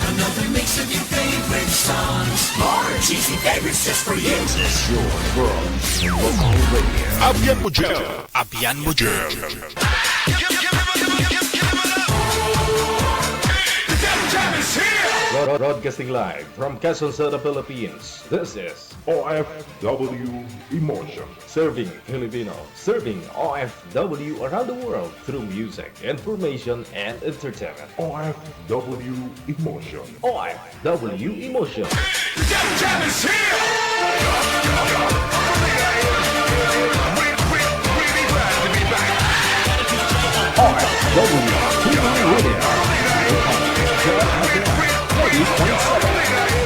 Another mix of your favorite songs. More cheesy favorites just for you. Your world, local radio. Abyan mo dyan. Abyan mo dyan. The Def Jam is here. Broadcasting live from Quezon City, Philippines. This is OFW Emotion. Serving Filipino, serving OFW around the world through music, information, and entertainment. OFW Emotion. OFW Emotion. OFW TV Radio. 90.7.